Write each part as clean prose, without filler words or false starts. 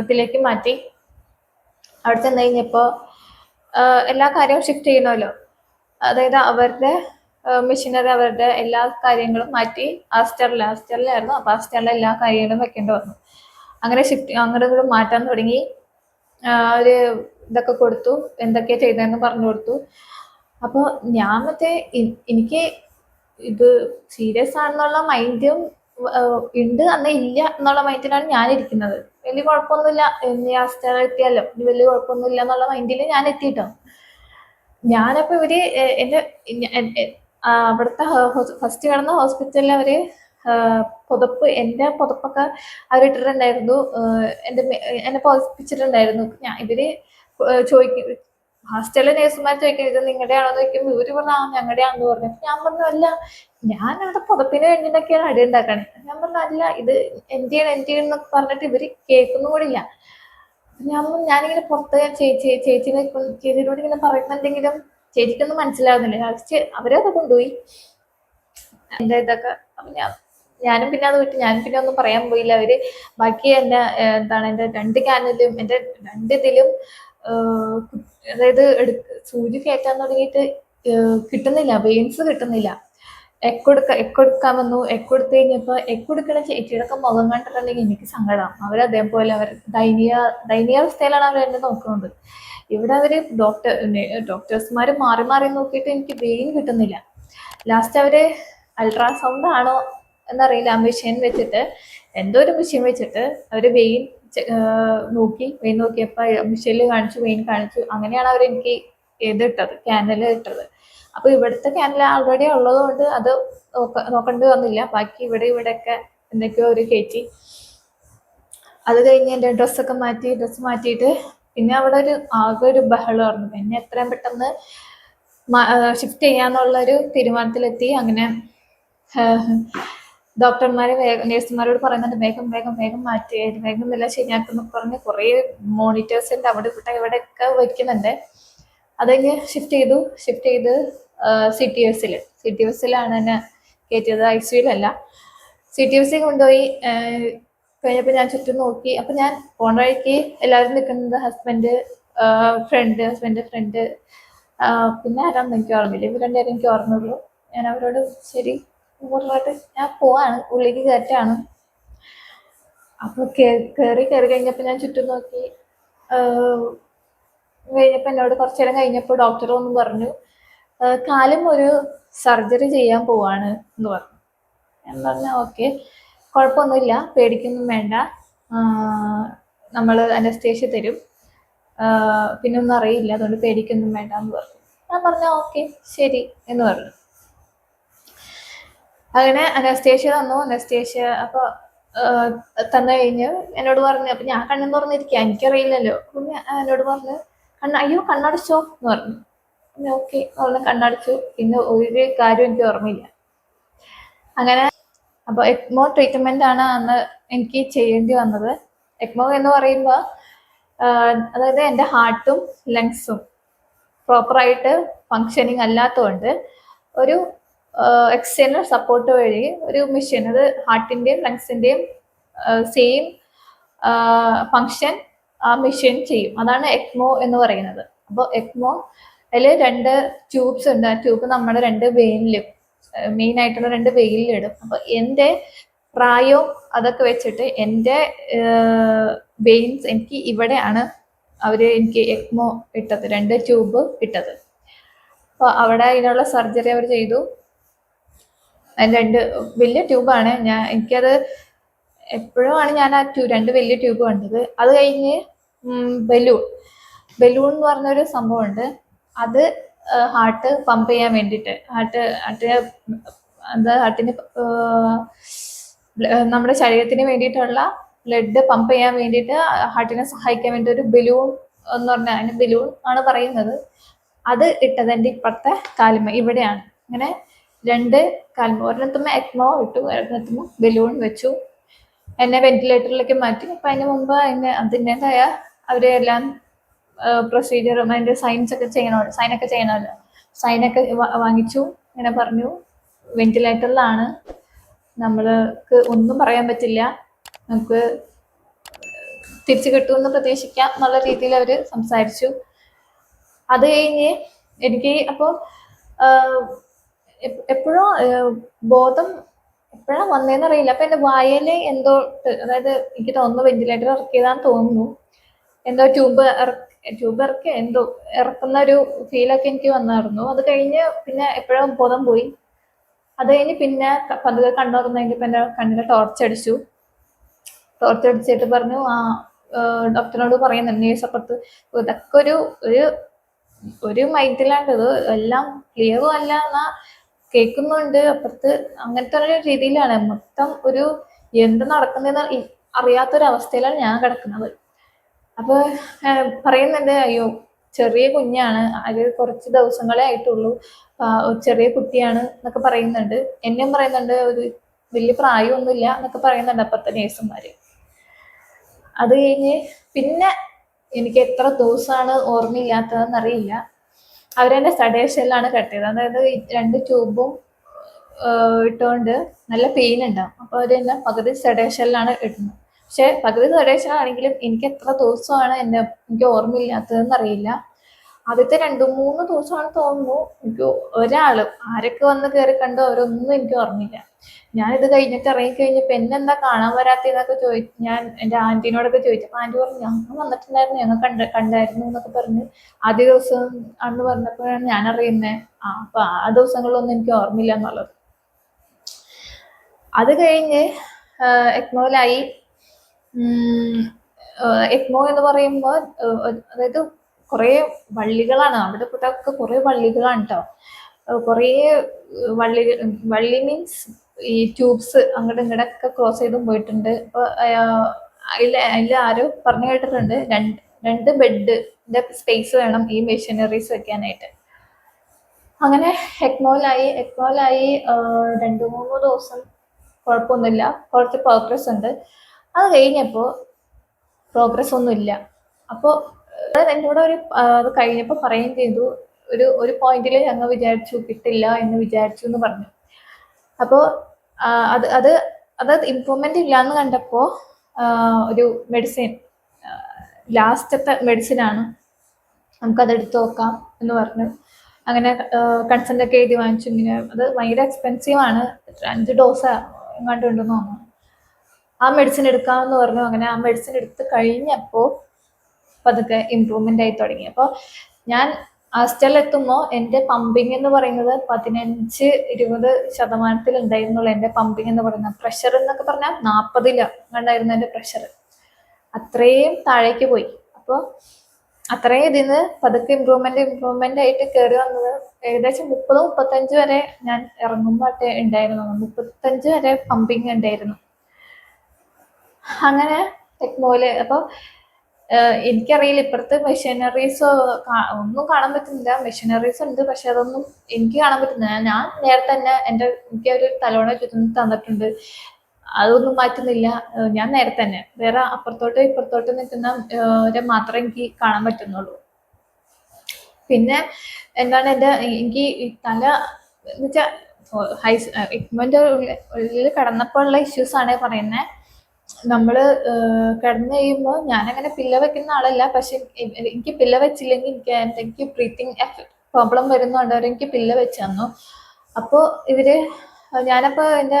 ഇതിലേക്ക് മാറ്റി. അവിടെ ചെന്ന് കഴിഞ്ഞപ്പോൾ എല്ലാ കാര്യവും ഷിഫ്റ്റ് ചെയ്യണമല്ലോ. അതായത് അവരുടെ മെഷീനറി, അവരുടെ എല്ലാ കാര്യങ്ങളും മാറ്റി ആസ്റ്ററിലായിരുന്നു. അപ്പോൾ ആസ്റ്ററിലെ എല്ലാ കാര്യങ്ങളും വെക്കേണ്ടി വന്നു. അങ്ങനെ അങ്ങോട്ടും ഇങ്ങോട്ടും മാറ്റാൻ തുടങ്ങി. ഒരു ഇതൊക്കെ കൊടുത്തു, എന്തൊക്കെയാ ചെയ്തതെന്ന് പറഞ്ഞു കൊടുത്തു. അപ്പോൾ ഞാൻ എനിക്ക് ഇത് സീരിയസ് ആണെന്നുള്ള മൈൻഡും ഉണ്ട്, അന്ന് ഇല്ല എന്നുള്ള മൈൻഡിലാണ് ഞാൻ ഇരിക്കുന്നത്. വലിയ കുഴപ്പമൊന്നുമില്ല, ഇനി ആസ്റ്റർ എത്തിയല്ലോ, ഇനി വലിയ കുഴപ്പമൊന്നുമില്ല എന്നുള്ള മൈൻഡിൽ ഞാൻ എത്തിയിട്ടോ. ഞാനപ്പോ ഇവര് അവിടുത്തെ ഫസ്റ്റ് കിടന്ന ഹോസ്പിറ്റലിൽ അവര് പുതപ്പ്, എന്റെ പുതപ്പൊക്കെ അവരിട്ടിട്ടുണ്ടായിരുന്നു, എന്നെ പുതപ്പിച്ചിട്ടുണ്ടായിരുന്നു. ഇവര് ചോദിക്കും, ഹോസ്റ്റലിലെ നേഴ്സുമാർ ചോദിക്കും ഇത് നിങ്ങളുടെ ആണോ ചോദിക്കുമ്പോൾ ഇവര് പറഞ്ഞു ഞങ്ങളുടെ ആണെന്ന് പറഞ്ഞു. ഞാൻ പറഞ്ഞു അല്ല, ഞാൻ അവിടെ പുതപ്പിന് വേണ്ടിയിട്ടൊക്കെയാണ് അടി ഉണ്ടാക്കണേ. ഞാൻ പറഞ്ഞു അല്ല, ഇത് എന്റെയാണെന്നൊക്കെ പറഞ്ഞിട്ട് ഇവര് കേൾക്കുന്നു കൂടില്ല. ഞാനിങ്ങനെ പുറത്ത് ചേച്ചിയോട് ഇങ്ങനെ പറയുന്നുണ്ടെങ്കിലും ചേച്ചിക്കൊന്നും മനസ്സിലാവുന്നില്ല. അവരത് കൊണ്ടുപോയി എന്റെ ഇതൊക്കെ. അപ്പൊ ഞാനും പിന്നെ അത് വിട്ട്, ഞാനും പിന്നെ ഒന്നും പറയാൻ പോയില്ല. അവര് ബാക്കി എന്റെ എന്റെ 2 ക്യാനിലും എന്റെ 2 ഇതിലും അതായത് സൂചി കയറ്റാൻ തുടങ്ങിയിട്ട് കിട്ടുന്നില്ല, വെയിൻസ് കിട്ടുന്നില്ല. എക്കൊടുക്കാൻ വന്നു. എക്കൊടുത്ത് കഴിഞ്ഞപ്പോൾ എക്കൊടുക്കണ ചേച്ചിയുടെ ഒക്കെ മുഖം കണ്ടിട്ടുണ്ടെങ്കിൽ എനിക്ക് സങ്കടം. അവരതേപോലെ അവർ ദയനീയാവസ്ഥയിലാണ് അവർ എന്നെ നോക്കുന്നത്. ഇവിടെ അവര് ഡോക്ടേഴ്സ്മാര് മാറി മാറി നോക്കിയിട്ട് എനിക്ക് വെയിൻ കിട്ടുന്നില്ല. ലാസ്റ്റ് അവര് അൾട്രാസൗണ്ട് ആണോ എന്നറിയില്ല, മെഷീൻ വെച്ചിട്ട്, എന്തോ ഒരു മെഷീൻ വെച്ചിട്ട് അവര് വെയിൻ നോക്കിയപ്പോ മെഷീനിൽ കാണിച്ചു, വെയിൻ കാണിച്ചു. അങ്ങനെയാണ് അവർ എനിക്ക് ക്യാനല് ഇട്ടത്. അപ്പൊ ഇവിടുത്തെ ക്യാനൽ ആൾറെഡി ഉള്ളത് കൊണ്ട് അത് നോക്കേണ്ടി വന്നില്ല. ബാക്കി ഇവിടെയൊക്കെ എന്തൊക്കെയോ ഒരു കയറ്റി. അത് കഴിഞ്ഞ് എൻ്റെ ഡ്രസ്സ് മാറ്റിയിട്ട് പിന്നെ അവിടെ ആകെ ഒരു ബഹളമായിരുന്നു. പിന്നെ എത്രയും പെട്ടെന്ന് ഷിഫ്റ്റ് ചെയ്യാന്നുള്ളൊരു തീരുമാനത്തിലെത്തി. അങ്ങനെ നേഴ്സുമാരോട് പറയുന്നുണ്ട് വേഗം മാറ്റി, വേഗം എല്ലാം ശരിയാക്കുന്നൊക്കെ പറഞ്ഞ് കുറേ മോണിറ്റേഴ്സ് ഉണ്ട് അവിടെ ഇവിടെയൊക്കെ വെക്കുന്നുണ്ട്. അത് കഴിഞ്ഞ് ഷിഫ്റ്റ് ചെയ്ത് CTSലാണ് എന്നെ കയറ്റിയത്, ICUലല്ല. CTS കൊണ്ടുപോയി കഴിഞ്ഞപ്പോൾ ഞാൻ ചുറ്റും നോക്കി. അപ്പൊ ഞാൻ പോണ വഴിക്ക് എല്ലാവരും നിൽക്കുന്നത് ഹസ്ബൻഡ് ഫ്രണ്ട് പിന്നെ ആരാന്ന് എനിക്ക് ഓർമ്മയില്ല. ഇവർ 2 പേരും എനിക്ക് ഓർമ്മയുള്ളൂ. ഞാൻ അവരോട് ശരി പറഞ്ഞിട്ട് ഞാൻ പോവാണ്, ഉള്ളിലേക്ക് കയറ്റാണ്. അപ്പൊ കയറി കഴിഞ്ഞപ്പോൾ ഞാൻ ചുറ്റും നോക്കി. കഴിഞ്ഞപ്പോൾ എന്നോട് കുറച്ചു നേരം കഴിഞ്ഞപ്പോൾ ഡോക്ടർ ഒന്ന് പറഞ്ഞു, കാലും ഒരു സർജറി ചെയ്യാൻ പോവാണ് എന്ന് പറഞ്ഞു. ഞാൻ പറഞ്ഞു ഓക്കെ, കുഴപ്പമൊന്നുമില്ല, പേടിക്കൊന്നും വേണ്ട, നമ്മൾ അനസ്തേഷ്യ തരും, പിന്നെ ഒന്നും അറിയില്ല, അതുകൊണ്ട് പേടിക്കൊന്നും വേണ്ട എന്ന് പറഞ്ഞു. ഞാൻ പറഞ്ഞു ഓക്കെ ശരി എന്ന് പറഞ്ഞു. അങ്ങനെ അനസ്തേഷ്യ തന്നു. അപ്പോൾ തന്നു കഴിഞ്ഞ് എന്നോട് പറഞ്ഞു, അപ്പൊ ഞാൻ കണ്ണും തുറന്നിരിക്കുക, എനിക്കറിയില്ലല്ലോ. പിന്നെ എന്നോട് പറഞ്ഞു അയ്യോ കണ്ണടച്ചോ എന്ന് പറഞ്ഞു. പിന്നെ ഓക്കെ പറഞ്ഞ് കണ്ണടച്ചു. പിന്നെ ഒരു കാര്യം എനിക്ക് ഓർമ്മയില്ല. അങ്ങനെ അപ്പോൾ എക്മോ ട്രീറ്റ്മെന്റ് ആണ് അന്ന് എനിക്ക് ചെയ്യേണ്ടി വന്നത്. എക്മോ എന്ന് പറയുമ്പോൾ അതായത് എൻ്റെ ഹാർട്ടും ലങ്സും പ്രോപ്പറായിട്ട് ഫങ്ഷനിങ് അല്ലാത്തതുകൊണ്ട് ഒരു എക്സ്റ്റേണൽ സപ്പോർട്ട് വഴി ഒരു മെഷീൻ, അത് ഹാർട്ടിൻ്റെയും ലങ്സിൻ്റെയും സെയിം ഫങ്ഷൻ ആ മെഷീൻ ചെയ്യും. അതാണ് എക്മോ എന്ന് പറയുന്നത്. അപ്പോൾ എക്മോ അതിൽ 2 ട്യൂബ്സ് ഉണ്ട്. ആ ട്യൂബ് നമ്മുടെ 2 വെയിനിലും, മെയിൻ ആയിട്ടുള്ള 2 വെയിനിലിടും. അപ്പോൾ എൻ്റെ പ്രായവും അതൊക്കെ വെച്ചിട്ട് എൻ്റെ വെയിൻസ് എനിക്ക് ഇവിടെയാണ് എനിക്ക് എക്മോ ഇട്ടത്, 2 ട്യൂബ് ഇട്ടത്. അപ്പോൾ അവിടെ അതിനുള്ള സർജറി അവർ ചെയ്തു. അതിന് 2 വലിയ ട്യൂബാണ്. എനിക്കത് എപ്പോഴുമാണ് ഞാൻ ആ 2 വലിയ ട്യൂബ് കണ്ടത്. അത് കഴിഞ്ഞ് ബലൂൺ എന്ന് പറഞ്ഞൊരു സംഭവമുണ്ട്. അത് ഹാർട്ട് പമ്പ് ചെയ്യാൻ വേണ്ടിയിട്ട്, ഹാർട്ടിന് നമ്മുടെ ശരീരത്തിന് വേണ്ടിയിട്ടുള്ള ബ്ലഡ് പമ്പ് ചെയ്യാൻ വേണ്ടിയിട്ട്, ഹാർട്ടിനെ സഹായിക്കാൻ വേണ്ടി ഒരു ബലൂൺ എന്ന് പറഞ്ഞാൽ, അതിന് ബലൂൺ ആണ് പറയുന്നത്, അത് ഇട്ടത് എൻ്റെ ഇപ്പുറത്തെ കാലുമ ഇവിടെയാണ്. അങ്ങനെ 2 കാലുമ, ഒരെണ്ണത്തുമ്മ എക്മോ ഇട്ടു, ഒരെണ്ണത്തുമ്മ ബലൂൺ വെച്ചു. എന്നെ വെന്റിലേറ്ററിലേക്ക് മാറ്റി. അപ്പം അതിന് മുമ്പ് അതിൻ്റെതായ അവരെല്ലാം പ്രൊസീജിയറും അതിൻ്റെ സൈനൊക്കെ ചെയ്യണമല്ലോ. സൈനൊക്കെ വാങ്ങിച്ചു. ഇങ്ങനെ പറഞ്ഞു വെന്റിലേറ്ററിലാണ്, നമ്മൾക്ക് ഒന്നും പറയാൻ പറ്റില്ല, നമുക്ക് തിരിച്ചു കിട്ടുമെന്ന് പ്രതീക്ഷിക്കാം എന്നുള്ള രീതിയിൽ അവർ സംസാരിച്ചു. അത് കഴിഞ്ഞ് എനിക്ക് അപ്പോൾ എപ്പോഴും ബോധം എപ്പോഴാണ് വന്നതെന്ന് അറിയില്ല. അപ്പം എൻ്റെ വായയിൽ എന്തോ, അതായത് എനിക്ക് തോന്നുന്നു വെന്റിലേറ്റർ ഇറക്കിയതാന്ന് തോന്നുന്നു. എന്തോ ട്യൂബ് ഇറക്കി എന്തോ ഇറക്കുന്ന ഒരു ഫീലൊക്കെ എനിക്ക് വന്നായിരുന്നു. അത് കഴിഞ്ഞ് പിന്നെ എപ്പോഴും ബോധം പോയി. അത് കഴിഞ്ഞ് പിന്നെ പതുക്കെ കണ്ണു തുറന്ന് കഴിഞ്ഞപ്പോൾ എൻ്റെ കണ്ണിൽ ടോർച്ചടിച്ചു. ടോർച്ചടിച്ചിട്ട് പറഞ്ഞു, ഡോക്ടറിനോട് പറയുന്നുണ്ട് നേഴ്സപ്പുറത്ത്, ഇതൊക്കെ ഒരു മൈൻഡിലാണ്ട്, ഇത് എല്ലാം ക്ലിയറും അല്ല എന്നാ കേൾക്കുന്നുണ്ട് അപ്പുറത്ത്. അങ്ങനത്തെ ഒരു രീതിയിലാണ് മൊത്തം. എന്ത് നടക്കുന്നതെന്ന് അറിയാത്തൊരവസ്ഥയിലാണ് ഞാൻ കിടക്കുന്നത്. അപ്പോൾ പറയുന്നുണ്ട്, അയ്യോ ചെറിയ കുഞ്ഞാണ്, അത് കുറച്ച് ദിവസങ്ങളേ ആയിട്ടുള്ളൂ, ചെറിയ കുട്ടിയാണ് എന്നൊക്കെ പറയുന്നുണ്ട്. എന്നെയും പറയുന്നുണ്ട് ഒരു വലിയ പ്രായമൊന്നുമില്ല എന്നൊക്കെ പറയുന്നുണ്ട് അപ്പുറത്തെ നേഴ്സുമാർ. അത് കഴിഞ്ഞ് പിന്നെ എനിക്ക് എത്ര ദിവസമാണ് ഓർമ്മയില്ലാത്തതെന്നറിയില്ല, അവരെന്നെ സഡേഷനിലാണ് കെട്ടിയത്. അതായത് 2 ട്യൂബും ഇട്ടുകൊണ്ട് നല്ല പെയിൻ ഉണ്ടാവും. അപ്പോൾ അവർ തന്നെ പകുതി സഡേഷനിലാണ് ഇടുന്നത്. പക്ഷെ പകുതി സഡേഷനാണെങ്കിലും എനിക്ക് എത്ര ദിവസമാണ് എനിക്ക് ഓർമ്മയില്ലാത്തതെന്നറിയില്ല. ആദ്യത്തെ 2-3 ദിവസമാണ് തോന്നുന്നു എനിക്ക് ആരൊക്കെ വന്ന് കയറി കണ്ടോ അവരൊന്നും എനിക്ക് ഓർമ്മയില്ല. ഞാനിത് കഴിഞ്ഞിട്ട് ഇറങ്ങിക്കഴിഞ്ഞപ്പോൾ എന്നെന്താ കാണാൻ വരാത്തതെന്നൊക്കെ ഞാൻ എൻ്റെ ആൻറ്റീനോടൊക്കെ ചോദിച്ചപ്പോൾ ആൻറ്റി പറഞ്ഞു, ഞങ്ങൾ വന്നിട്ടുണ്ടായിരുന്നു, ഞങ്ങൾ കണ്ടായിരുന്നു എന്നൊക്കെ പറഞ്ഞ്. ആദ്യ ദിവസം ആണെന്ന് പറഞ്ഞപ്പോഴാണ് ഞാൻ അറിയുന്നത് അപ്പോൾ ആ ദിവസങ്ങളിലൊന്നും എനിക്ക് ഓർമ്മയില്ല എന്നുള്ളത്. അത് കഴിഞ്ഞ് എക്മോയിലായി. എക്മോ എന്ന് പറയുമ്പോൾ അതായത് കുറേ വള്ളികളാണ് അവിടെ, കൂട്ടൊക്കെ കുറേ വള്ളികളാണ് കേട്ടോ. കുറേ വള്ളി മീൻസ് ഈ ട്യൂബ്സ് അങ്ങോട്ടും ഇങ്ങോട്ടൊക്കെ ക്രോസ് ചെയ്തും പോയിട്ടുണ്ട്. അപ്പോൾ അതിൽ ആരോ പറഞ്ഞു കേട്ടിട്ടുണ്ട്, 2 ബെഡിന്റെ സ്പേസ് വേണം ഈ മെഷീനറീസ് വെക്കാനായിട്ട്. അങ്ങനെ എക്മോയിലായി 2-3 ദിവസം കുഴപ്പമൊന്നുമില്ല, കുറച്ച് പ്രോഗ്രസ് ഉണ്ട്. അത് കഴിഞ്ഞപ്പോൾ പ്രോഗ്രസ് ഒന്നുമില്ല. അപ്പോൾ എന്നോട് അത് കഴിഞ്ഞപ്പോൾ പറയുകയും ചെയ്തു, ഒരു പോയിന്റിൽ ഞങ്ങൾ വിചാരിച്ചു കിട്ടില്ല എന്ന് വിചാരിച്ചു എന്ന് പറഞ്ഞു. അപ്പോൾ അത് ഇമ്പ്രൂവ്മെന്റ് ഇല്ല എന്ന് കണ്ടപ്പോൾ ഒരു മെഡിസിൻ, ലാസ്റ്റത്തെ മെഡിസിനാണ്, നമുക്കത് എടുത്തു നോക്കാം എന്ന് പറഞ്ഞു. അങ്ങനെ കൺസെന്റ് ഒക്കെ എഴുതി വാങ്ങിച്ചു. ഇങ്ങനെ അത് ഭയങ്കര എക്സ്പെൻസീവ് ആണ്, 5 ഡോസ് എങ്ങാണ്ട് ഉണ്ടെന്ന് തോന്നുന്നു. ആ മെഡിസിൻ എടുക്കാമെന്ന് പറഞ്ഞു. അങ്ങനെ ആ മെഡിസിൻ എടുത്ത് കഴിഞ്ഞപ്പോൾ പതുക്കെ ഇമ്പ്രൂവ്മെന്റ് ആയി തുടങ്ങി. അപ്പോൾ ഞാൻ ആസ്റ്റലെത്തുമ്പോൾ എൻ്റെ പമ്പിങ് എന്ന് പറയുന്നത് 15-20% ഉണ്ടായിരുന്നുള്ളൂ. എൻ്റെ പമ്പിങ് എന്ന് പറയുന്നത്, പ്രഷർ എന്നൊക്കെ പറഞ്ഞാൽ 40 ഉണ്ടായിരുന്നു എൻ്റെ പ്രഷർ. അത്രയും താഴേക്ക് പോയി. അപ്പോൾ അത്രയും ഇതിന് പതുക്കെ ഇമ്പ്രൂവ്മെന്റ് ആയിട്ട് കയറി വന്നത് ഏകദേശം 30-35 വരെ ഞാൻ ഇറങ്ങുമ്പോഴേ ഉണ്ടായിരുന്നു. 35 വരെ പമ്പിങ് ഉണ്ടായിരുന്നു. അങ്ങനെ എക്മോയില്. അപ്പോൾ എനിക്കറിയില്ല, ഇപ്പുറത്തെ മെഷീനറീസ് ഒന്നും കാണാൻ പറ്റുന്നില്ല. മെഷീനറീസ് ഉണ്ട്, പക്ഷെ അതൊന്നും എനിക്ക് കാണാൻ പറ്റുന്നില്ല. ഞാൻ നേരത്തെ തന്നെ എനിക്ക് ഒരു തലോണ ചുറ്റും തന്നിട്ടുണ്ട്, അതൊന്നും മാറ്റുന്നില്ല. ഞാൻ നേരത്തെ തന്നെ വേറെ അപ്പുറത്തോട്ട് ഇപ്പുറത്തോട്ട് നിൽക്കുന്ന മാത്രമേ എനിക്ക് കാണാൻ പറ്റുന്നുള്ളൂ. പിന്നെ എന്താണ് എനിക്ക് തല എന്ന് വെച്ചാൽ ഇക്മന്റെ ഉള്ളിൽ കിടന്നപ്പോൾ ഉള്ള ഇഷ്യൂസ് ആണ് പറയുന്നത്. നമ്മള് കിടന്നു കഴിയുമ്പോൾ ഞാനങ്ങനെ പില്ല വെക്കുന്ന ആളല്ല, പക്ഷെ എനിക്ക് പില്ല വെച്ചില്ലെങ്കിൽ എനിക്ക് ബ്രീത്തിങ് പ്രോബ്ലം വരുന്നുണ്ട്. അവരെനിക്ക് പില്ല വെച്ച് തന്നു. അപ്പോൾ ഞാനപ്പോൾ എൻ്റെ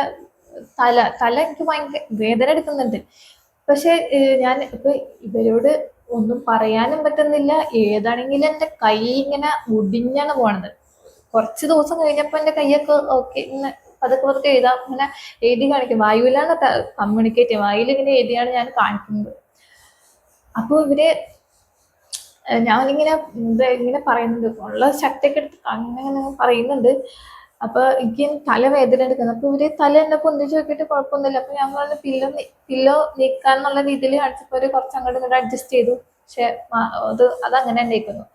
തല എനിക്ക് ഭയങ്കര വേദന എടുക്കുന്നുണ്ട്. പക്ഷെ ഞാൻ ഇപ്പൊ ഇവരോട് ഒന്നും പറയാനും പറ്റുന്നില്ല. ഏതാണെങ്കിലും എൻ്റെ കൈ ഇങ്ങനെ മുടിഞ്ഞാണ് പോണത്. കുറച്ച് ദിവസം കഴിഞ്ഞപ്പോൾ എൻ്റെ കൈയൊക്കെ ഓക്കെ, ഇങ്ങനെ പതുക്കെ എഴുതാം, ഇങ്ങനെ എഴുതി കാണിക്കും. വായുവിലാണ് കമ്മ്യൂണിക്കേറ്റ്, വായിൽ ഇങ്ങനെ എഴുതിയാണ് ഞാൻ കാണിക്കുന്നത്. അപ്പോൾ ഞാനിങ്ങനെ ഇങ്ങനെ പറയുന്നുണ്ട്, ഉള്ള ശക്തിയൊക്കെ എടുത്ത് അങ്ങനെ പറയുന്നുണ്ട്. അപ്പൊ എനിക്ക് തലവേദന എടുക്കുന്നത്. അപ്പൊ തല എന്നെ പൊന്തിച്ച് നോക്കിയിട്ട് കുഴപ്പമൊന്നുമില്ല. അപ്പൊ ഞങ്ങൾ പില്ലോ നീക്കാന്നുള്ള രീതിയിൽ കാണിച്ചപ്പോൾ കുറച്ച് അങ്ങോട്ട് ഇങ്ങോട്ട് അഡ്ജസ്റ്റ് ചെയ്തു. പക്ഷെ അതങ്ങനെ ഉണ്ടായിരുന്നു.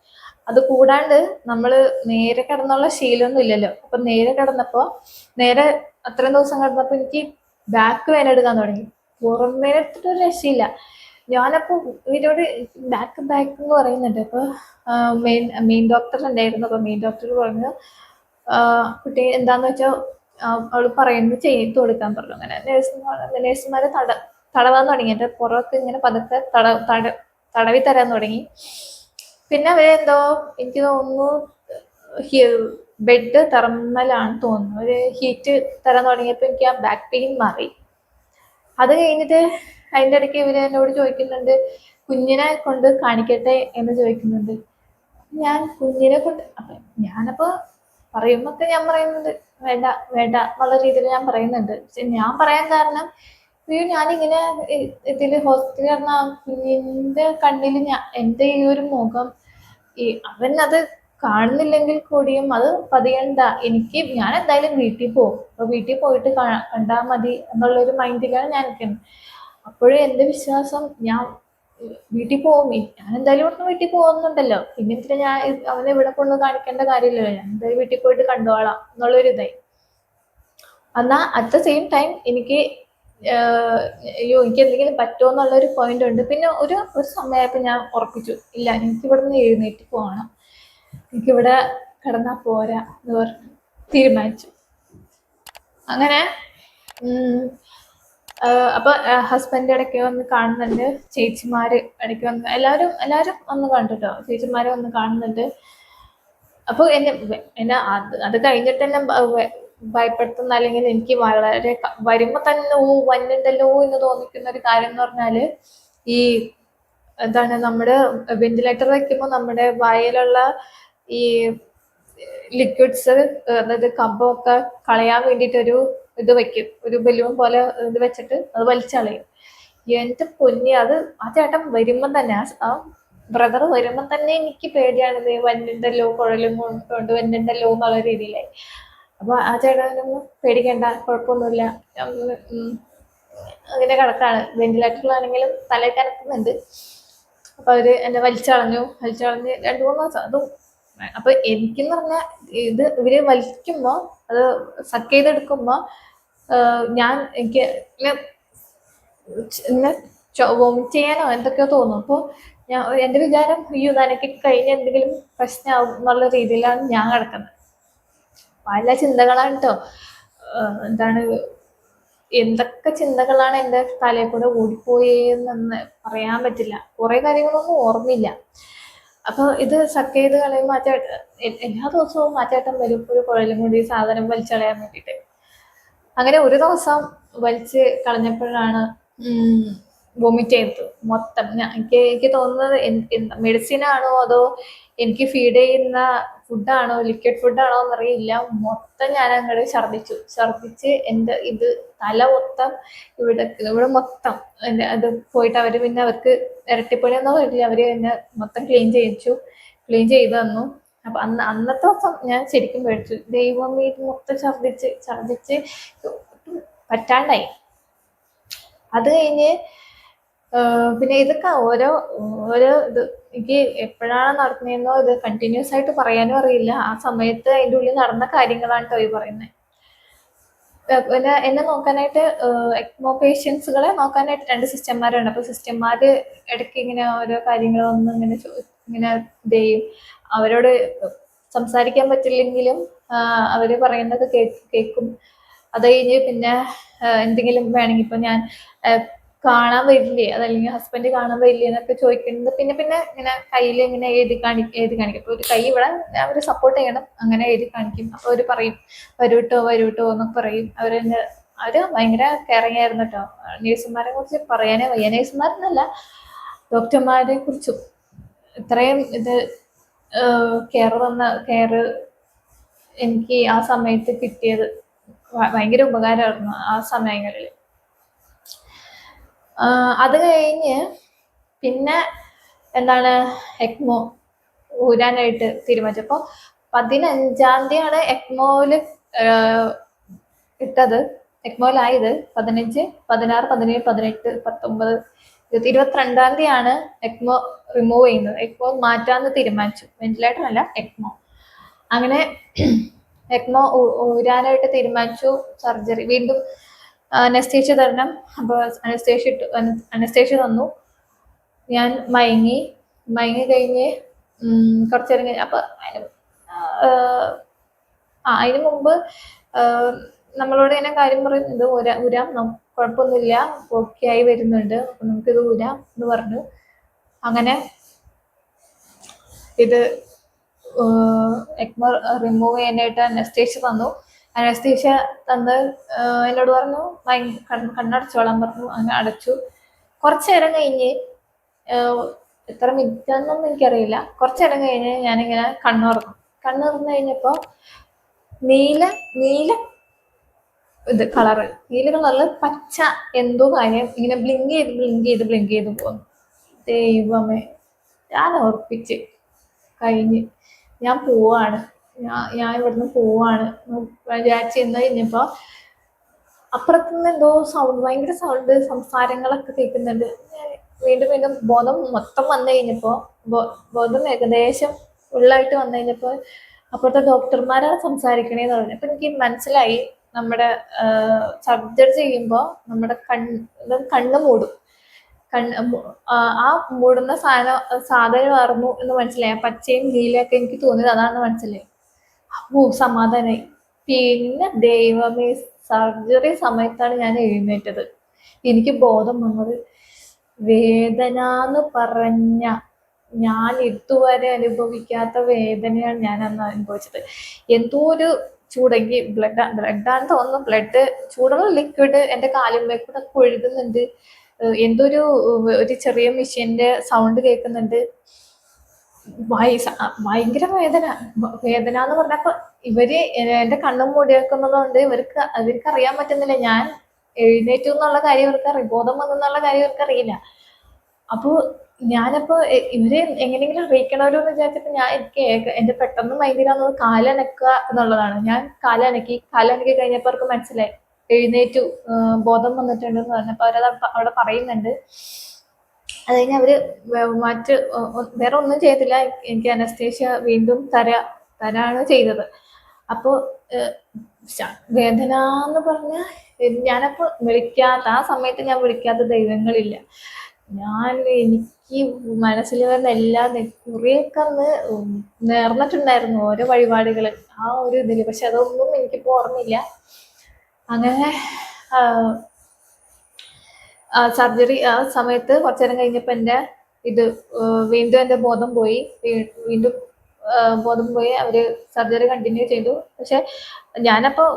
അത് കൂടാണ്ട് നമ്മള് നേരെ കിടന്നുള്ള ശീലമൊന്നും ഇല്ലല്ലോ. അപ്പൊ നേരെ കിടന്നപ്പോ അത്രയും ദിവസം കിടന്നപ്പോ എനിക്ക് ബാക്ക് വേദന എടുക്കാൻ തുടങ്ങി. പുറം വേദന എടുത്തിട്ട് ഒരു രക്ഷയില്ല. ഞാനപ്പോ ഇവരോട് ബാക്ക് എന്ന് പറയുന്നുണ്ട്. അപ്പൊ മെയിൻ ഡോക്ടർ ഉണ്ടായിരുന്നു. അപ്പൊ മെയിൻ ഡോക്ടർ പറഞ്ഞു, കുട്ടി എന്താന്ന് വെച്ചാൽ അവള് പറയുന്നത് ചെയ്തു കൊടുക്കാൻ പറഞ്ഞു. അങ്ങനെ നേഴ്സുമാരെ തടവാൻ തുടങ്ങി. എൻ്റെ പുറമൊക്കെ ഇങ്ങനെ പതുക്കെ തടവി തരാൻ തുടങ്ങി. പിന്നെ അവരെന്തോ എനിക്ക് തോന്നുന്നു ബെഡ് തെർമലാണ് തോന്നുന്നു, ഒരു ഹീറ്റ് തരാൻ തുടങ്ങിയപ്പോൾ എനിക്ക് ആ ബാക്ക് പെയിൻ മാറി. അത് കഴിഞ്ഞിട്ട് അതിൻ്റെ ഇടയ്ക്ക് ഇവർ എന്നോട് ചോദിക്കുന്നുണ്ട്, കുഞ്ഞിനെ കൊണ്ട് കാണിക്കട്ടെ എന്ന് ചോദിക്കുന്നുണ്ട്. ഞാൻ കുഞ്ഞിനെ കൊണ്ട് ഞാനപ്പോൾ പറയുമ്പോൾ ഞാൻ പറയുന്നുണ്ട് വേണ്ട വേണ്ട എന്നുള്ള രീതിയിൽ ഞാൻ പറയുന്നുണ്ട്. പക്ഷെ ഞാൻ പറയാൻ കാരണം ഞാനിങ്ങനെ ഇതിൽ ഹോസ്പിറ്റലിൽ പറഞ്ഞ കുഞ്ഞിൻ്റെ കണ്ണിൽ എൻ്റെ ഈ ഒരു മുഖം അവൻ അത് കാണുന്നില്ലെങ്കിൽ കൂടിയും അത് പതിയണ്ട, ഞാൻ എന്തായാലും വീട്ടിൽ പോകും, അപ്പോൾ വീട്ടിൽ പോയിട്ട് കണ്ടാൽ മതി എന്നുള്ളൊരു മൈൻഡിലാണ് ഞാൻ നിൽക്കുന്നത്. അപ്പോഴും എൻ്റെ വിശ്വാസം ഞാൻ വീട്ടിൽ പോകും, ഞാൻ എന്തായാലും ഇവിടുന്ന് വീട്ടിൽ പോകുന്നുണ്ടല്ലോ, പിന്നെ എന്തിനാ ഞാൻ അവനെ ഇവിടെ കൊണ്ട് കാണിക്കേണ്ട കാര്യമില്ലല്ലോ, ഞാൻ എന്തായാലും വീട്ടിൽ പോയിട്ട് കണ്ടോളാം എന്നുള്ളൊരു ഇതായി. എന്നാൽ അറ്റ് ദ സെയിം ടൈം എനിക്ക് എനിക്ക് എന്തെങ്കിലും പറ്റുമോ എന്നുള്ളൊരു പോയിന്റ് ഉണ്ട്. പിന്നെ ഒരു സമയമായപ്പോൾ ഞാൻ ഉറപ്പിച്ചു, ഇല്ല എനിക്ക് ഇവിടെ നിന്ന് എഴുന്നേറ്റ് പോകണം, എനിക്കിവിടെ കിടന്നാൽ പോരാ എന്ന് പറഞ്ഞ് തീരുമാനിച്ചു. അങ്ങനെ അപ്പോൾ ഹസ്ബൻഡ് ഇടയ്ക്ക് വന്ന് കാണുന്നുണ്ട്, ചേച്ചിമാർ ഇടയ്ക്ക് വന്ന് എല്ലാവരും വന്ന് കണ്ടിട്ടോ, ചേച്ചിമാർ വന്ന് കാണുന്നുണ്ട്. അപ്പോൾ എന്നെ അത് കഴിഞ്ഞിട്ട് തന്നെ ഭയപ്പെടുത്തുന്ന, അല്ലെങ്കിൽ എനിക്ക് വളരെ വരുമ്പോൾ തന്നെ വന്നുണ്ടല്ലോ എന്ന് തോന്നിക്കുന്ന ഒരു കാര്യം എന്ന് പറഞ്ഞാൽ, ഈ എന്താണ് നമ്മുടെ വെന്റിലേറ്റർ വയ്ക്കുമ്പോൾ നമ്മുടെ വായിലുള്ള ഈ ലിക്വിഡ്സ്, അതായത് കമ്പമൊക്കെ കളയാൻ വേണ്ടിയിട്ടൊരു ഇത് വയ്ക്കും, ഒരു ബലൂൺ പോലെ ഇത് വെച്ചിട്ട് അത് വലിച്ചളയും. എൻ്റെ പൊന്നി, അത് ആ ചേട്ടൻ വരുമ്പം തന്നെ, ആ ബ്രദർ വരുമ്പം തന്നെ എനിക്ക് പേടിയാണിത്, വന്നിണ്ടല്ലോ കുഴലും കൊണ്ട് വന്നിണ്ടല്ലോ എന്നുള്ള രീതിയിലായി. അപ്പോൾ ആ ചേട്ടനൊന്നും പേടിക്കണ്ട, കുഴപ്പമൊന്നുമില്ല, അങ്ങനെ കിടക്കാണ്, വെന്റിലേറ്ററിലാണെങ്കിലും തലയിൽ കനക്കുന്നുണ്ട്. അപ്പോൾ അവർ എന്നെ വലിച്ചളഞ്ഞ് 2-3 ദിവസം അതും. അപ്പോൾ എനിക്കെന്ന് പറഞ്ഞാൽ ഇത് ഇവർ വലിക്കുമ്പോൾ, അത് സക്ക് ചെയ്തെടുക്കുമ്പോൾ എനിക്ക് ഇങ്ങനെ വോമിറ്റ് ചെയ്യാനോ എന്തൊക്കെയോ തോന്നും. അപ്പോൾ എൻ്റെ വിചാരം എനിക്ക് കഴിഞ്ഞ എന്തെങ്കിലും പ്രശ്നമാവും എന്നുള്ള രീതിയിലാണ് ഞാൻ കിടക്കുന്നത്. പല ചിന്തകളാണ് കേട്ടോ, എന്താണ് എന്തൊക്കെ ചിന്തകളാണ് എൻ്റെ തലയിൽ കൂടെ ഓടിപ്പോയെന്ന് പറയാൻ പറ്റില്ല. കുറേ കാര്യങ്ങളൊന്നും ഓർമ്മയില്ല. അപ്പോൾ ഇത് സക്ക് ചെയ്ത് കളയുമ്പോൾ എല്ലാ ദിവസവും ചേട്ടൻ വരും ഒരു കുഴലും കൂടി സാധനം വലിച്ചളയാൻ വേണ്ടിയിട്ട്. അങ്ങനെ ഒരു ദിവസം വലിച്ച് കളഞ്ഞപ്പോഴാണ് വൊമിറ്റ് ചെയ്തത് മൊത്തം. എനിക്ക് തോന്നുന്നത് മെഡിസിൻ ആണോ അതോ എനിക്ക് ഫീഡ് ചെയ്യുന്ന ഫുഡാണോ, ലിക്വിഡ് ഫുഡാണോ എന്നറിയില്ല, മൊത്തം ഞാൻ അങ്ങോട്ട് ഛർദിച്ച് എൻ്റെ ഇത് തല മൊത്തം ഇവിടെ മൊത്തം അത് പോയിട്ട് അവർ പിന്നെ അവർക്ക് ഇരട്ടിപ്പണിയൊന്നും വരില്ല, അവർ എന്നെ മൊത്തം ക്ലീൻ ചെയ്ത് തന്നു. അപ്പൊ അന്നത്തെ ദിവസം ഞാൻ ശരിക്കും പേടിച്ചു, ദൈവം ഇത് മൊത്തം ഛർദിച്ച് പറ്റാണ്ടായി. അത് കഴിഞ്ഞ് പിന്നെ ഇതൊക്കെ ഓരോ ഇത് എനിക്ക് എപ്പോഴാണ് നടന്നതെന്നോ ഇത് കണ്ടിന്യൂസ് ആയിട്ട് പറയാനും അറിയില്ല. ആ സമയത്ത് അതിൻ്റെ ഉള്ളിൽ നടന്ന കാര്യങ്ങളാണ് കേട്ടോ ഈ പറയുന്നത്. പിന്നെ എന്നെ നോക്കാനായിട്ട് എക്മോ പേഷ്യൻസുകളെ നോക്കാനായിട്ട് 2 സിസ്റ്റർമാരുണ്ട്. അപ്പോൾ സിസ്റ്റർമാർ ഇടയ്ക്ക് ഇങ്ങനെ ഓരോ കാര്യങ്ങളൊന്നും ഇങ്ങനെ ഇത് ചെയ്യും. അവരോട് സംസാരിക്കാൻ പറ്റില്ലെങ്കിലും അവർ പറയുന്നത് കേൾക്കും. അത് കഴിഞ്ഞ് പിന്നെ എന്തെങ്കിലും വേണമെങ്കിൽ ഇപ്പം ഞാൻ കാണാൻ വരില്ലേ, അതല്ലെങ്കിൽ ഹസ്ബൻഡ് കാണാൻ വരില്ലേ എന്നൊക്കെ ചോദിക്കുന്നത് പിന്നെ ഇങ്ങനെ കയ്യിൽ ഇങ്ങനെ എഴുതി കാണിക്കും. അപ്പോൾ ഒരു കൈ ഇവിടെ അവർ സപ്പോർട്ട് ചെയ്യണം, അങ്ങനെ എഴുതി കാണിക്കും. അപ്പോൾ അവർ പറയും വരൂട്ടോ എന്നൊക്കെ പറയും. അവർ ഭയങ്കര കെയറിങ് ആയിരുന്നു കേട്ടോ. നേഴ്സുമാരെ കുറിച്ച് പറയാനേ വയ്യ, നേഴ്സുമാരെന്നല്ല ഡോക്ടർമാരെ കുറിച്ചും ഇത്രയും ഇത് കെയർ എനിക്ക് ആ സമയത്ത് കിട്ടിയത് ഭയങ്കര ഉപകാരമായിരുന്നു ആ സമയങ്ങളിൽ. അത് കഴിഞ്ഞ് പിന്നെ എന്താണ് എക്മോ ഊരാനായിട്ട് തീരുമാനിച്ചപ്പോൾ 15-ാം തീയതിയാണ് എക്മോയിൽ ഇട്ടത്, എക്മോയിലായത്. 15, 16, 17, 18, 19, 22-ാം തീയതിയാണ് എക്മോ റിമൂവ് ചെയ്യുന്നത്. എക്മോ മാറ്റാമെന്ന് തീരുമാനിച്ചു, വെന്റിലേറ്റർ അല്ല എക്മോ. അങ്ങനെ എക്മോ ഊരാനായിട്ട് തീരുമാനിച്ചു. സർജറി വീണ്ടും അനസ്തേഷ്യ തരണം. അപ്പോൾ അനസ്തേഷ്യ തന്നു. ഞാൻ മയങ്ങി കഴിഞ്ഞ് കുറച്ച് നേരം കഴിഞ്ഞ് അപ്പോൾ അതിന് മുമ്പ് നമ്മളോട് ഇങ്ങനെ കാര്യം പറയുന്നത് ഉരാം കുഴപ്പമൊന്നുമില്ല, ഓക്കെ ആയി വരുന്നുണ്ട്, അപ്പം നമുക്കിത് ഊരാം എന്ന് പറഞ്ഞു. അങ്ങനെ ഇത് എക്മോ റിമൂവ് ചെയ്യാനായിട്ട് അനസ്തേഷ്യ തന്നു. അനസ്തേഷ്യ തന്ന് എന്നോട് പറഞ്ഞു കണ്ണടച്ചോളാൻ പറഞ്ഞു. അങ്ങനെ അടച്ചു. കുറച്ച് നേരം കഴിഞ്ഞ് എത്ര മിനിറ്റാന്നൊന്നും എനിക്കറിയില്ല. കുറച്ച് നേരം കഴിഞ്ഞ് ഞാനിങ്ങനെ കണ്ണു തുറന്നു കഴിഞ്ഞപ്പോൾ നീല ഇത് കളറ്, നീല കളറിൽ പച്ച എന്തോ കാര്യം ഇങ്ങനെ ബ്ലിങ്ക് ചെയ്ത് പോകുന്നു. ദൈവമേ, ഞാൻ ഉറപ്പിച്ച് കഴിഞ്ഞ് ഞാൻ പോവാണ്, ഞാൻ ഇവിടുന്ന് പോവാണ് വിചാരിച്ച് എന്ന് കഴിഞ്ഞപ്പോൾ അപ്പുറത്തുനിന്ന് എന്തോ സൗണ്ട്, ഭയങ്കര സൗണ്ട്, സംസാരങ്ങളൊക്കെ കേൾക്കുന്നുണ്ട്. വീണ്ടും ബോധം മൊത്തം വന്നു കഴിഞ്ഞപ്പോൾ, ബോധം ഏകദേശം ഫുള്ളായിട്ട് വന്നു കഴിഞ്ഞപ്പോൾ അപ്പോഴത്തെ ഡോക്ടർമാരാണ് സംസാരിക്കണേന്ന് പറഞ്ഞു. അപ്പം എനിക്ക് മനസ്സിലായി നമ്മുടെ സർജറി ചെയ്യുമ്പോൾ നമ്മുടെ കണ്ണ് മൂടും. ആ മൂടുന്ന സാധനമായിരുന്നു എന്ന് മനസ്സിലായി. പച്ചയും നീലയൊക്കെ എനിക്ക് തോന്നിയത് അതാണെന്ന് മനസ്സിലായി. സമാധാനായി. പിന്നെ ദൈവമേ, സർജറി സമയത്താണ് ഞാൻ എഴുന്നേറ്റത്. എനിക്ക് ബോധം വന്നത്. വേദന എന്ന് പറഞ്ഞ ഞാൻ ഇതുവരെ അനുഭവിക്കാത്ത വേദനയാണ് ഞാൻ അന്ന് അനുഭവിച്ചത്. എന്തോ ഒരു ചൂടെങ്കി ബ്ലഡാന്ന് തോന്നുന്നു. ബ്ലഡ് ചൂടുള്ള ലിക്വിഡ് എൻ്റെ കാലിന്മേൽക്കൂടെ ഒഴുകുന്നുണ്ട്. എന്തോ ഒരു ചെറിയ മെഷീന്റെ സൗണ്ട് കേൾക്കുന്നുണ്ട്. ഭയങ്കര വേദന എന്ന് പറഞ്ഞപ്പോ ഇവര് എന്റെ കണ്ണും മൂടി വെക്കുന്നതുകൊണ്ട് അവർക്ക് അറിയാൻ പറ്റുന്നില്ല ഞാൻ എഴുന്നേറ്റു എന്നുള്ള കാര്യം ഇവർക്ക് ബോധം വന്നെന്നുള്ള കാര്യം ഇവർക്ക് അറിയില്ല. അപ്പൊ ഞാനപ്പോ ഇവര് എങ്ങനെയെങ്കിലും അറിയിക്കണമല്ലോ എന്ന് വിചാരിച്ചപ്പോ എനിക്ക് എന്റെ പെട്ടെന്ന് മൈൻഡിലാവുന്നത് കാലനക്കുക എന്നുള്ളതാണ്. ഞാൻ കാലനക്കി കഴിഞ്ഞപ്പോ അവർക്ക് മനസ്സിലായി എഴുന്നേറ്റു, ബോധം വന്നിട്ടുണ്ടെന്ന് പറഞ്ഞപ്പോ അവരത് അവിടെ പറയുന്നുണ്ട്. അത് കഴിഞ്ഞ് അവര് വേറെ ഒന്നും ചെയ്തില്ല. എനിക്ക് അനസ്തേഷ്യ വീണ്ടും തരാണ് ചെയ്തത്. അപ്പോൾ വേദന എന്ന് പറഞ്ഞാൽ ഞാനപ്പോൾ ആ സമയത്ത് ഞാൻ വിളിക്കാത്ത ദൈവങ്ങളില്ല. എനിക്ക് മനസ്സിൽ വരുന്ന എല്ലാ കുറേയൊക്കെ അന്ന് നേർന്നിട്ടുണ്ടായിരുന്നു ഓരോ വഴിപാടുകൾ ആ ഒരു ഇതിൽ. പക്ഷെ അതൊന്നും എനിക്കിപ്പോൾ ഓർമ്മയില്ല. അങ്ങനെ സർജറി ആ സമയത്ത് കുറച്ചു നേരം കഴിഞ്ഞപ്പോൾ വീണ്ടും എൻ്റെ ബോധം പോയി. അവര് സർജറി കണ്ടിന്യൂ ചെയ്തു. പക്ഷെ ഞാനപ്പോൾ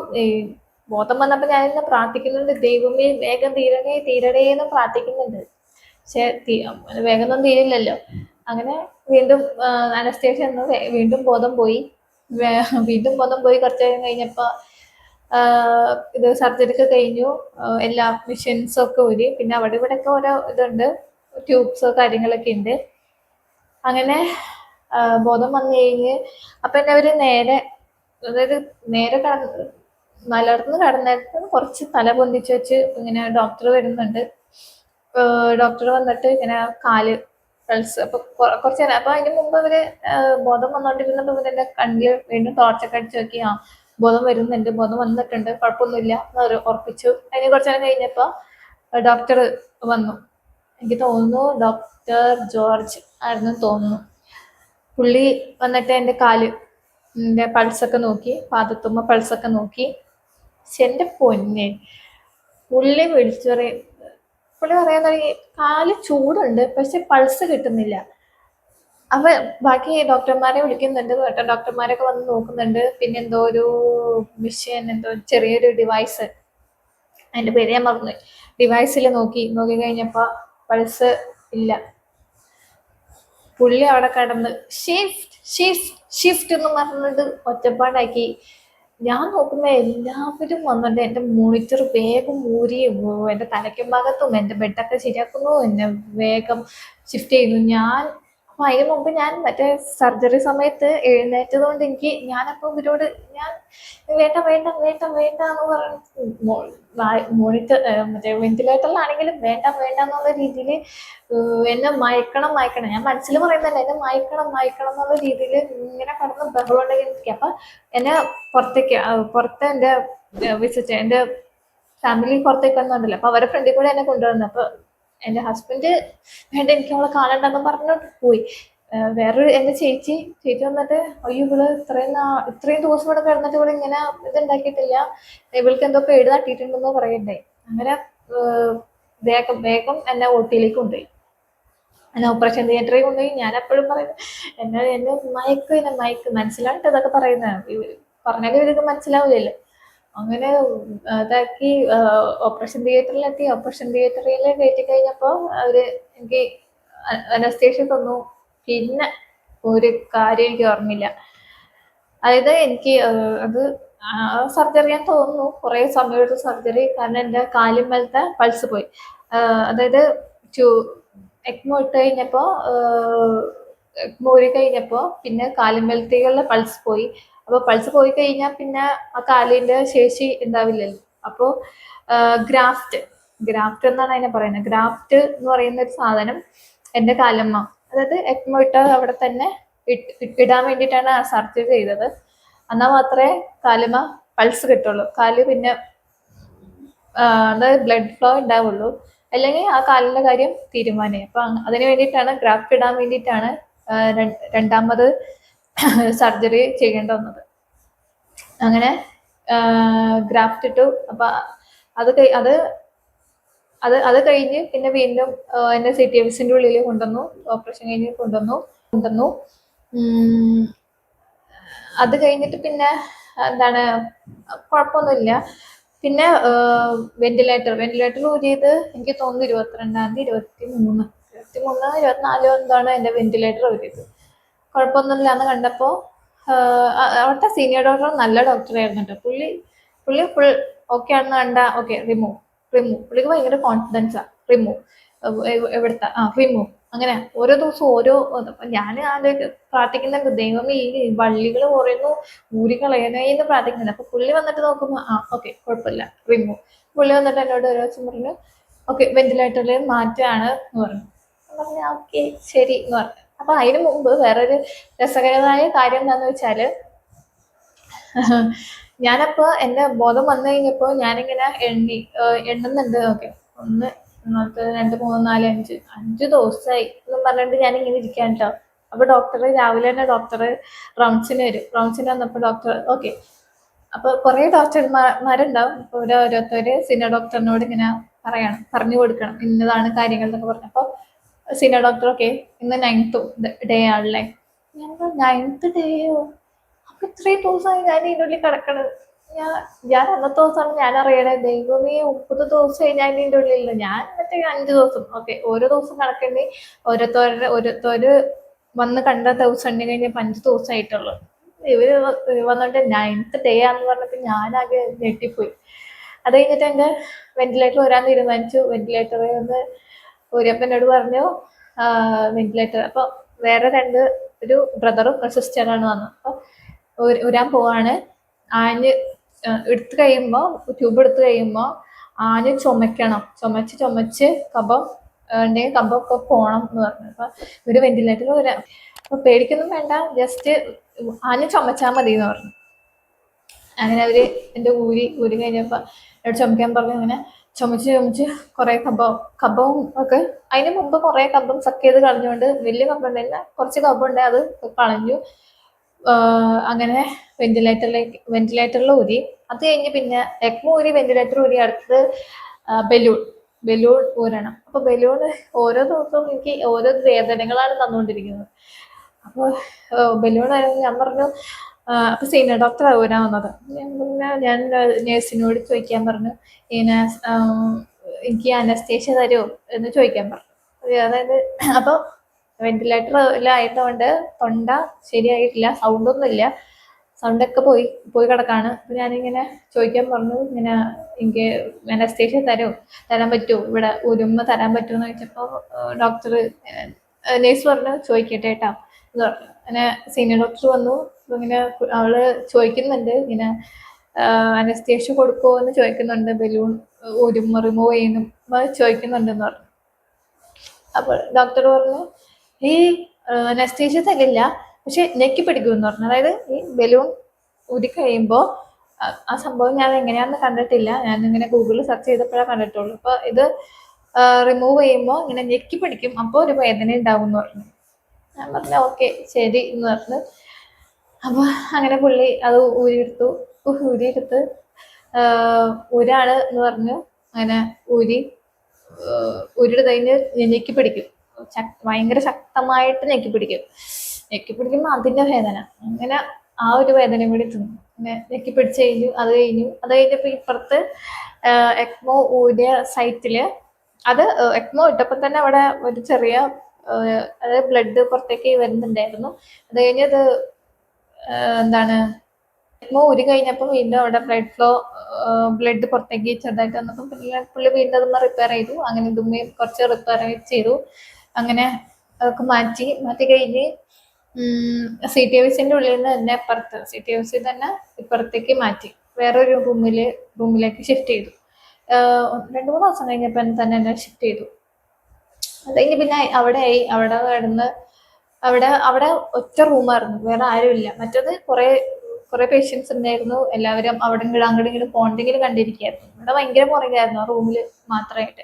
ബോധം വന്നപ്പോൾ ഞാനിന്ന് പ്രാർത്ഥിക്കുന്നുണ്ട്, ദൈവമേ വേഗം തീരണേ എന്ന് പ്രാർത്ഥിക്കുന്നുണ്ട്. പക്ഷെ വേഗമൊന്നും തീരില്ലല്ലോ. അങ്ങനെ വീണ്ടും അനസ്തേഷ്യ എന്ന് വീണ്ടും ബോധം പോയി. കുറച്ചു നേരം കഴിഞ്ഞപ്പോൾ ഇത് സർജറിക്ക് കഴിഞ്ഞു. എല്ലാ മെഷീൻസൊക്കെ ഊരി. പിന്നെ അവിടെ ഇവിടെയൊക്കെ ഓരോ ഇതുണ്ട്, ട്യൂബ്സോ കാര്യങ്ങളൊക്കെ ഉണ്ട്. അങ്ങനെ ബോധം വന്നു കഴിഞ്ഞ് അപ്പം എന്നെ അവർ നേരെ മലർന്ന് കിടന്നിട്ട് കുറച്ച് തല പൊന്തിച്ച് വെച്ച് ഇങ്ങനെ ഡോക്ടർ വരുന്നുണ്ട്. ഡോക്ടർ വന്നിട്ട് ഇങ്ങനെ കാല് പൾസ് അപ്പൊ കുറച്ച് നേരം. അപ്പൊ അതിന് മുമ്പ് ഇവര് ബോധം വന്നോണ്ടിരുന്നപ്പോൾ ഇവരെന്റെ കണ്ണിൽ വീണ്ടും ടോർച്ചൊക്കെ അടിച്ച് നോക്കി. ബോധം വന്നിട്ടുണ്ട്, കുഴപ്പമൊന്നുമില്ല എന്ന് ഉറപ്പിച്ചു. അതിന് കുറച്ച് നേരം കഴിഞ്ഞപ്പോൾ ഡോക്ടർ വന്നു. എനിക്ക് തോന്നുന്നു ഡോക്ടർ ജോർജ് ആയിരുന്നു തോന്നുന്നു. പുള്ളി വന്നിട്ട് എൻ്റെ എൻ്റെ പൾസൊക്കെ നോക്കി, പാദത്തുമ്മ പൾസൊക്കെ നോക്കി. പക്ഷെ എൻ്റെ പൊന്നെ, പുള്ളി പറയാൻ തുടങ്ങി, കാല് ചൂടുണ്ട് പക്ഷെ പൾസ് കിട്ടുന്നില്ല. ബാക്കി ഡോക്ടർമാരെ വിളിക്കുന്നുണ്ട്, ഡോക്ടർമാരൊക്കെ വന്ന് നോക്കുന്നുണ്ട്. പിന്നെ എന്തോ ഒരു മെഷീൻ, എന്തോ ചെറിയൊരു ഡിവൈസ്, അതിന്റെ പേര് ഞാൻ മറന്നു. ഡിവൈസിൽ നോക്കി കഴിഞ്ഞപ്പോ പൾസ് ഇല്ല. പുള്ളി അവിടെ കിടന്ന് ഷിഫ്റ്റ് എന്ന് പറഞ്ഞിട്ട് ഒറ്റപ്പാടാക്കി. ഞാൻ നോക്കുമ്പോ എല്ലാവരും വന്നിട്ട് എന്റെ മോണിറ്റർ വേഗം ഊരി എന്റെ തലയ്ക്കും ഭാഗത്തും എന്റെ ബെഡൊക്കെ ശരിയാക്കുന്നു, എന്നെ വേഗം ഷിഫ്റ്റ് ചെയ്യുന്നു. അപ്പൊ അതിന് മുമ്പ് ഞാൻ മറ്റേ സർജറി സമയത്ത് എഴുന്നേറ്റത് കൊണ്ട് ഞാനപ്പോ ഇവരോട് വേണ്ട എന്ന് പറഞ്ഞു. മോണിറ്റർ മറ്റേ വെന്റിലേറ്ററിലാണെങ്കിലും വേണ്ട എന്നുള്ള രീതിയിൽ എന്നെ മയക്കണം. ഞാൻ മനസ്സിൽ പറയുന്നല്ല, എന്നെ മയക്കണം എന്നുള്ള രീതിയിൽ ഇങ്ങനെ കടന്ന് ബഹളം ഉണ്ടെങ്കിൽ. അപ്പൊ എന്നെ പുറത്തെ എന്റെ ഫാമിലി പുറത്തേക്ക് വന്നുണ്ടല്ലോ. അപ്പൊ അവരുടെ ഫ്രണ്ടിൽ കൂടെ എന്നെ കൊണ്ടുവന്നു. അപ്പൊ എന്റെ ഹസ്ബൻഡ് വേണ്ട, എനിക്ക് അവളെ കാണണ്ടെന്ന് പറഞ്ഞോട്ട് പോയി. വേറൊരു എന്റെ ചേച്ചി വന്നിട്ട്, അയ്യോ ഇവള് ഇത്രയും ദിവസം ഇവിടെ കിടന്നിട്ട് ഇവിടെ ഇങ്ങനെ ഇതുണ്ടാക്കിയിട്ടില്ല, ഇവൾക്ക് എന്തോ പേട് തട്ടിയിട്ടുണ്ടെന്ന് പറയണ്ടേ. അങ്ങനെ വേഗം വേഗം എന്നെ OT-യിലേക്ക് കൊണ്ടുപോയി. എന്നെ ഓപ്പറേഷൻ തിയേറ്ററിൽ കൊണ്ടുപോയി. ഞാൻ എപ്പോഴും പറയുന്നത് എന്നെ മയക്ക് മനസ്സിലായിട്ട് അതൊക്കെ പറയുന്നത്, പറഞ്ഞാലും ഇവർക്ക് മനസ്സിലാവില്ലല്ലോ. അങ്ങനെ ഇതാക്കി ഓപ്പറേഷൻ തിയേറ്ററിലെത്തി. ഓപ്പറേഷൻ തിയേറ്ററിൽ കയറ്റി കഴിഞ്ഞപ്പോൾ അവര് എനിക്ക് അനസ്തേഷ്യ തന്നു. പിന്നെ ഒരു കാര്യം എനിക്ക് ഓർമ്മയില്ല. അതായത് എനിക്ക് അത് സർജറിയാൻ തോന്നുന്നു, കുറേ സമയമെടുത്ത സർജറി. കാരണം എൻ്റെ കാലിന്മേലത്തെ പൾസ് പോയി. അതായത് എക്മോ ഇട്ട് കഴിഞ്ഞപ്പോൾ എക്മോ ഊരി കഴിഞ്ഞപ്പോൾ പിന്നെ കാലിന്മേലത്തേക്കുള്ള പൾസ് പോയി. അപ്പോൾ പൾസ് പോയി കഴിഞ്ഞാൽ പിന്നെ ആ കാലിൻ്റെ ശേഷി ഉണ്ടാവില്ലല്ലോ. അപ്പോൾ ഗ്രാഫ്റ്റ് എന്നാണ് അതിനെ പറയുന്നത്. ഗ്രാഫ്റ്റ് എന്ന് പറയുന്ന ഒരു സാധനം എൻ്റെ കാലമ്മ, അതായത് എക്മോ ഇട്ട അവിടെ തന്നെ ഇടാൻ വേണ്ടിയിട്ടാണ് ആ സർജറി ചെയ്തത്. എന്നാൽ മാത്രമേ കാലുമ്മ പൾസ് കിട്ടുള്ളൂ. കാല് പിന്നെ അതായത് ബ്ലഡ് ഫ്ലോ ഉണ്ടാവുള്ളൂ. അല്ലെങ്കിൽ ആ കാലിൻ്റെ കാര്യം തീരുമാനമായി. അപ്പം അതിന് വേണ്ടിയിട്ടാണ്, ഗ്രാഫ്റ്റ് ഇടാൻ വേണ്ടിയിട്ടാണ് രണ്ടാമത് സർജറി ചെയ്യേണ്ടി വന്നത്. അങ്ങനെ ഗ്രാഫ്റ്റ് ഇട്ടു. അപ്പം അത് കഴിഞ്ഞ് പിന്നെ വീണ്ടും എന്നെ CTFസിൻ്റെ ഉള്ളിൽ കൊണ്ടുവന്നു. ഓപ്പറേഷൻ കഴിഞ്ഞ് കൊണ്ടുവന്നു. അത് കഴിഞ്ഞിട്ട് പിന്നെ എന്താണ്, കുഴപ്പമൊന്നുമില്ല. പിന്നെ വെന്റിലേറ്റർ ഊരിയത് എനിക്ക് തോന്നുന്നു 22-ാം തീയതി, 24 എന്താണ് എൻ്റെ വെന്റിലേറ്റർ ഊരിയത്. കുഴപ്പമൊന്നുമില്ല എന്ന് കണ്ടപ്പോൾ അവിടുത്തെ സീനിയർ ഡോക്ടർ നല്ല ഡോക്ടറായിരുന്നു കേട്ടോ. പുള്ളി ഫുൾ ഓക്കെ ആണെന്ന് കണ്ട ഓക്കെ റിമൂവ്. പുള്ളിക്ക് ഭയങ്കര കോൺഫിഡൻസാണ്. എവിടുത്തെ റിമൂവ്. അങ്ങനെ ഓരോ ദിവസവും ഓരോ. ഞാൻ ആദ്യം പ്രാർത്ഥിക്കുന്നുണ്ട്, ദൈവമേ ഈ വള്ളികൾ കുറയുന്നു, ഊരികളയണേന്ന് പ്രാർത്ഥിക്കുന്നുണ്ട്. അപ്പൊ പുള്ളി വന്നിട്ട് നോക്കുമ്പോൾ ഓക്കെ കുഴപ്പമില്ല, റിമൂവ്. പുള്ളി വന്നിട്ട് എന്നോട് ഒരു ദിവസം പറഞ്ഞു ഓക്കെ വെന്റിലേറ്ററിൽ മാറ്റാണ് എന്ന് പറഞ്ഞു. ഓക്കെ ശരി എന്ന് പറഞ്ഞു. അപ്പൊ അതിന് മുമ്പ് വേറൊരു രസകരമായ കാര്യം എന്താന്ന് വെച്ചാല്, ഞാനപ്പോ എന്റെ ബോധം വന്നു കഴിഞ്ഞപ്പോ ഞാനിങ്ങനെ എണ്ണുന്നുണ്ട്. ഓക്കെ 1, 2, 3, 4, 5 ദിവസമായി എന്നും പറഞ്ഞിട്ട് ഞാനിങ്ങനെ ഇരിക്കാൻ കേട്ടോ. അപ്പൊ രാവിലെ തന്നെ ഡോക്ടർ റൗണ്ട്സിന് വരും. റൗണ്ട്സിന് വന്നപ്പോൾ ഡോക്ടർ ഓക്കെ, അപ്പൊ കുറെ ഡോക്ടർമാരുണ്ടാവും. അപ്പൊ ഓരോരുത്തര് സീനിയർ ഡോക്ടറിനോട് ഇങ്ങനെ പറഞ്ഞു കൊടുക്കണം ഇന്നതാണ് കാര്യങ്ങൾ എന്നൊക്കെ പറഞ്ഞു. അപ്പൊ സീനിയർ ഡോക്ടർ ഓക്കെ ഇന്ന് 9th ഡേ ആണല്ലേ. ഞങ്ങൾ 9th ഡേയോ? അപ്പൊ ഇത്രയും ദിവസമായി ഞാൻ ഇതിൻ്റെ ഉള്ളിൽ കിടക്കണത്. ഞാൻ അന്നത്തെ ദിവസമാണ് ഞാൻ അറിയണേ, ദൈവമേ 30 ദിവസമായി ഞാൻ ഇതിൻ്റെ ഉള്ളിൽ. ഞാൻ മറ്റേ 5 ദിവസം ഓക്കെ, ഓരോ ദിവസം കണക്കണ്ടി ഓരോരുത്തര് വന്ന് കണ്ട ദിവസം ഉണ്ട് കഴിഞ്ഞപ്പോൾ 5 ദിവസമായിട്ടുള്ളൂ. ഇവര് വന്നിട്ട് 9th ഡേ ആണെന്ന് പറഞ്ഞപ്പോൾ ഞാനാകെ ഞെട്ടിപ്പോയി. അത് കഴിഞ്ഞിട്ട് എൻ്റെ വെന്റിലേറ്റർ വരാൻ തീരുമാനിച്ചു. വെന്റിലേറ്റർ ഒന്ന് ഊരിയപ്പൻ എന്നോട് പറഞ്ഞു വെന്റിലേറ്റർ. അപ്പോൾ വേറെ ഒരു ബ്രദറും ഒരു സിസ്റ്ററാണ് വന്നത്. അപ്പോൾ ഊരാൻ പോവാണ്. ആഞ്ഞ് എടുത്തു കഴിയുമ്പോൾ, ട്യൂബ് എടുത്തു കഴിയുമ്പോൾ ആഞ്ഞ് ചുമക്കണം. ചുമച്ച് കഫമൊക്കെ പോകണം എന്ന് പറഞ്ഞു. അപ്പൊ ഇവര് വെന്റിലേറ്റർ വരാം. അപ്പൊ പേടിക്കൊന്നും വേണ്ട, ജസ്റ്റ് ആഞ്ഞ് ചുമച്ചാൽ മതി എന്ന് പറഞ്ഞു. അങ്ങനെ അവര് എൻ്റെ ഊരി കഴിഞ്ഞപ്പോ എന്നോട് ചുമക്കാൻ പറഞ്ഞു. അങ്ങനെ ചുമച്ച് കുറെ കഫവും ഒക്കെ. അതിന് മുമ്പ് കുറെ കഫം സക്ക് ചെയ്ത് കളഞ്ഞുകൊണ്ട്, വലിയ കഫം ഉണ്ടായില്ല, കുറച്ച് കഫം ഉണ്ട്, അത് കളഞ്ഞു. അങ്ങനെ വെന്റിലേറ്ററിൽ ഊരി. അത് കഴിഞ്ഞ് പിന്നെ എക്മോ ഊരി, വെന്റിലേറ്റർ ഊരി. അടുത്തത് ബലൂൺ ഊരണം. അപ്പൊ ബലൂൺ ഓരോ ദിവസവും എനിക്ക് ഓരോ വേദനകളാണ് തന്നുകൊണ്ടിരിക്കുന്നത്. അപ്പോൾ ബലൂൺ ഞാൻ പറഞ്ഞു. അപ്പൊ സീനിയർ ഡോക്ടർ ഊരാൻ വന്നത്. ഞാൻ നേഴ്സിനോട് ചോദിക്കാൻ പറഞ്ഞു, ഇങ്ങനെ എനിക്ക് അനസ്തേഷ്യ തരുമോ എന്ന് ചോദിക്കാൻ പറഞ്ഞു. അതായത് അപ്പോൾ വെന്റിലേറ്ററിലായതുകൊണ്ട് തൊണ്ട ശരിയായിട്ടില്ല, സൗണ്ടൊന്നുമില്ല, സൗണ്ടൊക്കെ പോയി കിടക്കാണ്. അപ്പം ഞാനിങ്ങനെ ചോദിക്കാൻ പറഞ്ഞു, ഇങ്ങനെ എനിക്ക് അനസ്തേഷ്യ തരാൻ പറ്റുമോ, ഇവിടെ ഉരുമ്മ തരാൻ പറ്റുമോ എന്ന് ചോദിച്ചപ്പോൾ ഡോക്ടർ നേഴ്സ് പറഞ്ഞു ചോദിക്കട്ടെ കേട്ടോ എന്ന് പറഞ്ഞു. അങ്ങനെ സീനിയർ ഡോക്ടർ വന്നു. ഇങ്ങനെ അവള് ചോദിക്കുന്നുണ്ട്, ഇങ്ങനെ അനസ്തേഷ്യ കൊടുക്കുമോ എന്ന് ചോദിക്കുന്നുണ്ട്, ബലൂൺ റിമൂവ് ചെയ്യുന്നു ചോദിക്കുന്നുണ്ടെന്ന് പറഞ്ഞു. അപ്പോൾ ഡോക്ടർ പറഞ്ഞു ഈ അനസ്തേഷ്യ തരില്ല, പക്ഷെ ഞെക്കി പിടിക്കുമെന്ന് പറഞ്ഞു. അതായത് ഈ ബലൂൺ ഊരി കഴിയുമ്പോൾ ആ സംഭവം ഞാൻ എങ്ങനെയാണെന്ന് കണ്ടിട്ടില്ല, ഞാനിങ്ങനെ ഗൂഗിളിൽ സെർച്ച് ചെയ്തപ്പോഴേ കണ്ടിട്ടുള്ളൂ. അപ്പോൾ ഇത് റിമൂവ് ചെയ്യുമ്പോൾ ഇങ്ങനെ ഞെക്കി പിടിക്കും, അപ്പോൾ ഒരു വേദന ഉണ്ടാവും എന്ന് പറഞ്ഞു. ഞാൻ പറഞ്ഞു ഓക്കെ ശരി എന്ന് പറഞ്ഞു. അപ്പോൾ അങ്ങനെ പുള്ളി അത് ഊരിയെടുത്ത് ഊരാണ് എന്ന് പറഞ്ഞു. അങ്ങനെ ഊരി ഊരിയുടെ കഴിഞ്ഞ് ഞെക്കി പിടിക്കും, ഭയങ്കര ശക്തമായിട്ട് ഞെക്കി പിടിക്കും. ഞെക്കി പിടിക്കുമ്പോൾ അതിന്റെ വേദന, അങ്ങനെ ആ ഒരു വേദനയും കൂടി തിന്നു. പിന്നെ ഞെക്കി പിടിച്ച് കഴിഞ്ഞു. അത് കഴിഞ്ഞപ്പോൾ ഇപ്പുറത്ത് എക്മോ ഊരിയ സൈറ്റില് അത് എക്മോ ഇട്ടപ്പോൾ തന്നെ അവിടെ ഒരു ചെറിയ അതായത് ബ്ലഡ് പുറത്തേക്ക് വരുന്നുണ്ടായിരുന്നു. അത് കഴിഞ്ഞത് എന്താണ് എക്മോ ഊരി കഴിഞ്ഞപ്പോൾ വീണ്ടും അവിടെ ബ്ലഡ് പുറത്തേക്ക് ചെറുതായിട്ട് വന്നപ്പോൾ പുള്ളി വീണ്ടും അതൊന്ന് റിപ്പയർ ചെയ്തു. അങ്ങനെ ഇതുമ്മേ കുറച്ച് റിപ്പയർ ചെയ്തു. അങ്ങനെ അതൊക്കെ മാറ്റി കഴിഞ്ഞ് CTOസിന്റെ ഉള്ളിൽ നിന്ന് തന്നെ CTOC തന്നെ ഇപ്പുറത്തേക്ക് മാറ്റി വേറൊരു റൂമിലേക്ക് ഷിഫ്റ്റ് ചെയ്തു. 2-3 ദിവസം കഴിഞ്ഞപ്പോൾ തന്നെ എന്നെ ഷിഫ്റ്റ് ചെയ്തു. അത് കഴിഞ്ഞ് പിന്നെ അവിടെ കിടന്ന് അവിടെ ഒറ്റ റൂമായിരുന്നു, വേറെ ആരുമില്ല. മറ്റത് കുറെ പേഷ്യൻസ് ഉണ്ടായിരുന്നു, എല്ലാവരും അവിടെ അങ്ങോട്ടും പോണ്ടെങ്കിലും കണ്ടിരിക്കുകയായിരുന്നു. ഇവിടെ ഭയങ്കര പുറകെയായിരുന്നു ആ റൂമിൽ മാത്രമായിട്ട്.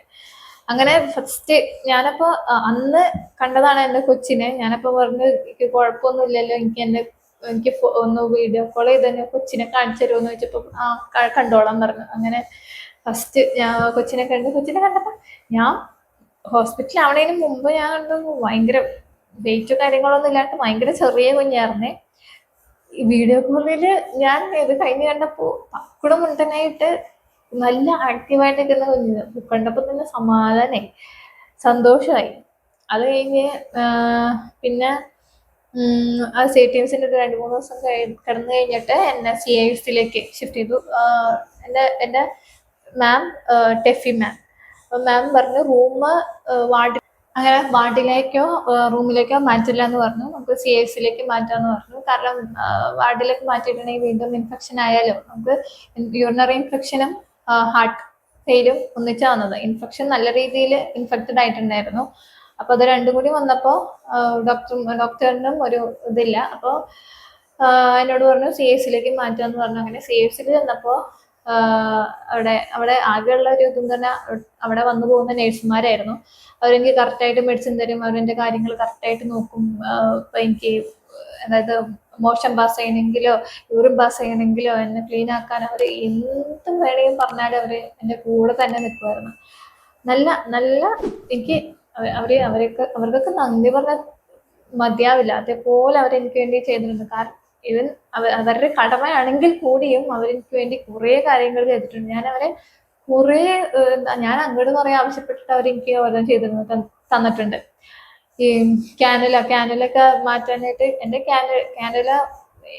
അങ്ങനെ ഫസ്റ്റ് ഞാനപ്പോ അന്ന് കണ്ടതാണ് എന്റെ കൊച്ചിനെ. ഞാനപ്പോ പറഞ്ഞു എനിക്ക് കുഴപ്പമൊന്നുമില്ലല്ലോ, എനിക്ക് ഒന്ന് വീഡിയോ കോൾ ചെയ്ത് തന്നെ കൊച്ചിനെ കാണിച്ചു തരുമെന്ന് ചോദിച്ചപ്പോ കണ്ടോളാൻ പറഞ്ഞു. അങ്ങനെ ഫസ്റ്റ് ഞാൻ കൊച്ചിനെ കണ്ടപ്പോ ഞാൻ ഹോസ്പിറ്റലിൽ ആവണതിന് മുമ്പ് ഞാൻ കണ്ടു ഭയങ്കര വെയിറ്റോ കാര്യങ്ങളൊന്നും ഇല്ലാണ്ട് ഭയങ്കര ചെറിയ കുഞ്ഞായിരുന്നേ. ഈ വീഡിയോ കോളില് ഞാൻ ഇത് കഴിഞ്ഞ് കണ്ടപ്പോ പക്കുടം മുണ്ടനായിട്ട് നല്ല ആക്റ്റീവായിട്ട് നിൽക്കുന്ന കുഞ്ഞിന് കണ്ടപ്പോൾ തന്നെ സമാധാനായി, സന്തോഷമായി. അത് കഴിഞ്ഞ് പിന്നെ ആ CTOസിന്റെ ഒരു 2-3 ദിവസം കിടന്നു കഴിഞ്ഞിട്ട് എന്നെ CISലേക്ക് ഷിഫ്റ്റ് ചെയ്തു. എൻ്റെ മാം ടെഫി മാം. മാം പറഞ്ഞു അങ്ങനെ വാർഡിലേക്കോ റൂമിലേക്കോ മാറ്റില്ല എന്ന് പറഞ്ഞു. നമുക്ക് CISലേക്ക് മാറ്റാന്ന് പറഞ്ഞു. കാരണം വാർഡിലേക്ക് മാറ്റിയിട്ടുണ്ടെങ്കിൽ വീണ്ടും ഇൻഫെക്ഷൻ ആയാലോ, നമുക്ക് യൂറിനറി ഇൻഫെക്ഷനും ഹാർട്ട് ഫെയിലും ഒന്നിച്ചാ വന്നത്. ഇൻഫെക്ഷൻ നല്ല രീതിയിൽ ഇൻഫെക്റ്റഡ് ആയിട്ടുണ്ടായിരുന്നു. അപ്പൊ അത് രണ്ടും കൂടി വന്നപ്പോൾ ഡോക്ടറിനും ഒരു ഇതില്ല. അപ്പോൾ എന്നോട് പറഞ്ഞു CISലേക്ക് മാറ്റാന്ന് പറഞ്ഞു. അങ്ങനെ CISൽ ചെന്നപ്പോൾ അവിടെ ആകെയുള്ള ഒരു ഇതും തന്നെ അവിടെ വന്നു പോകുന്ന നേഴ്സുമാരായിരുന്നു. അവരെനിക്ക് കറക്റ്റായിട്ട് മെഡിസിൻ തരും, അവരെന്റെ കാര്യങ്ങൾ കറക്റ്റായിട്ട് നോക്കും. ഇപ്പൊ എനിക്ക് അതായത് മോഷൻ പാസ് ചെയ്യണമെങ്കിലോ യൂറിൻ പാസ് ചെയ്യണമെങ്കിലോ എന്നെ ക്ലീൻ ആക്കാൻ അവർ എന്തും വേണമെങ്കിലും പറഞ്ഞാൽ അവര് എന്റെ കൂടെ തന്നെ നിൽക്കുമായിരുന്നു. നല്ല എനിക്ക് അവർക്കൊക്കെ നന്ദി പറഞ്ഞാൽ മതിയാവില്ല. അതേപോലെ അവരെനിക്ക് വേണ്ടി ചെയ്തിട്ടുണ്ട്. കാരണം ഇവൻ അവരുടെ കടമയാണെങ്കിൽ കൂടിയും അവരെനിക്ക് വേണ്ടി കുറേ കാര്യങ്ങൾ ചെയ്തിട്ടുണ്ട്. ഞാൻ അങ്ങോട്ട് കുറെ ആവശ്യപ്പെട്ടിട്ട് അവരെനിക്ക് ഓരോ തന്നിട്ടുണ്ട്. ഈ ക്യാനുലൊക്കെ മാറ്റാനായിട്ട് എന്റെ ക്യാനുല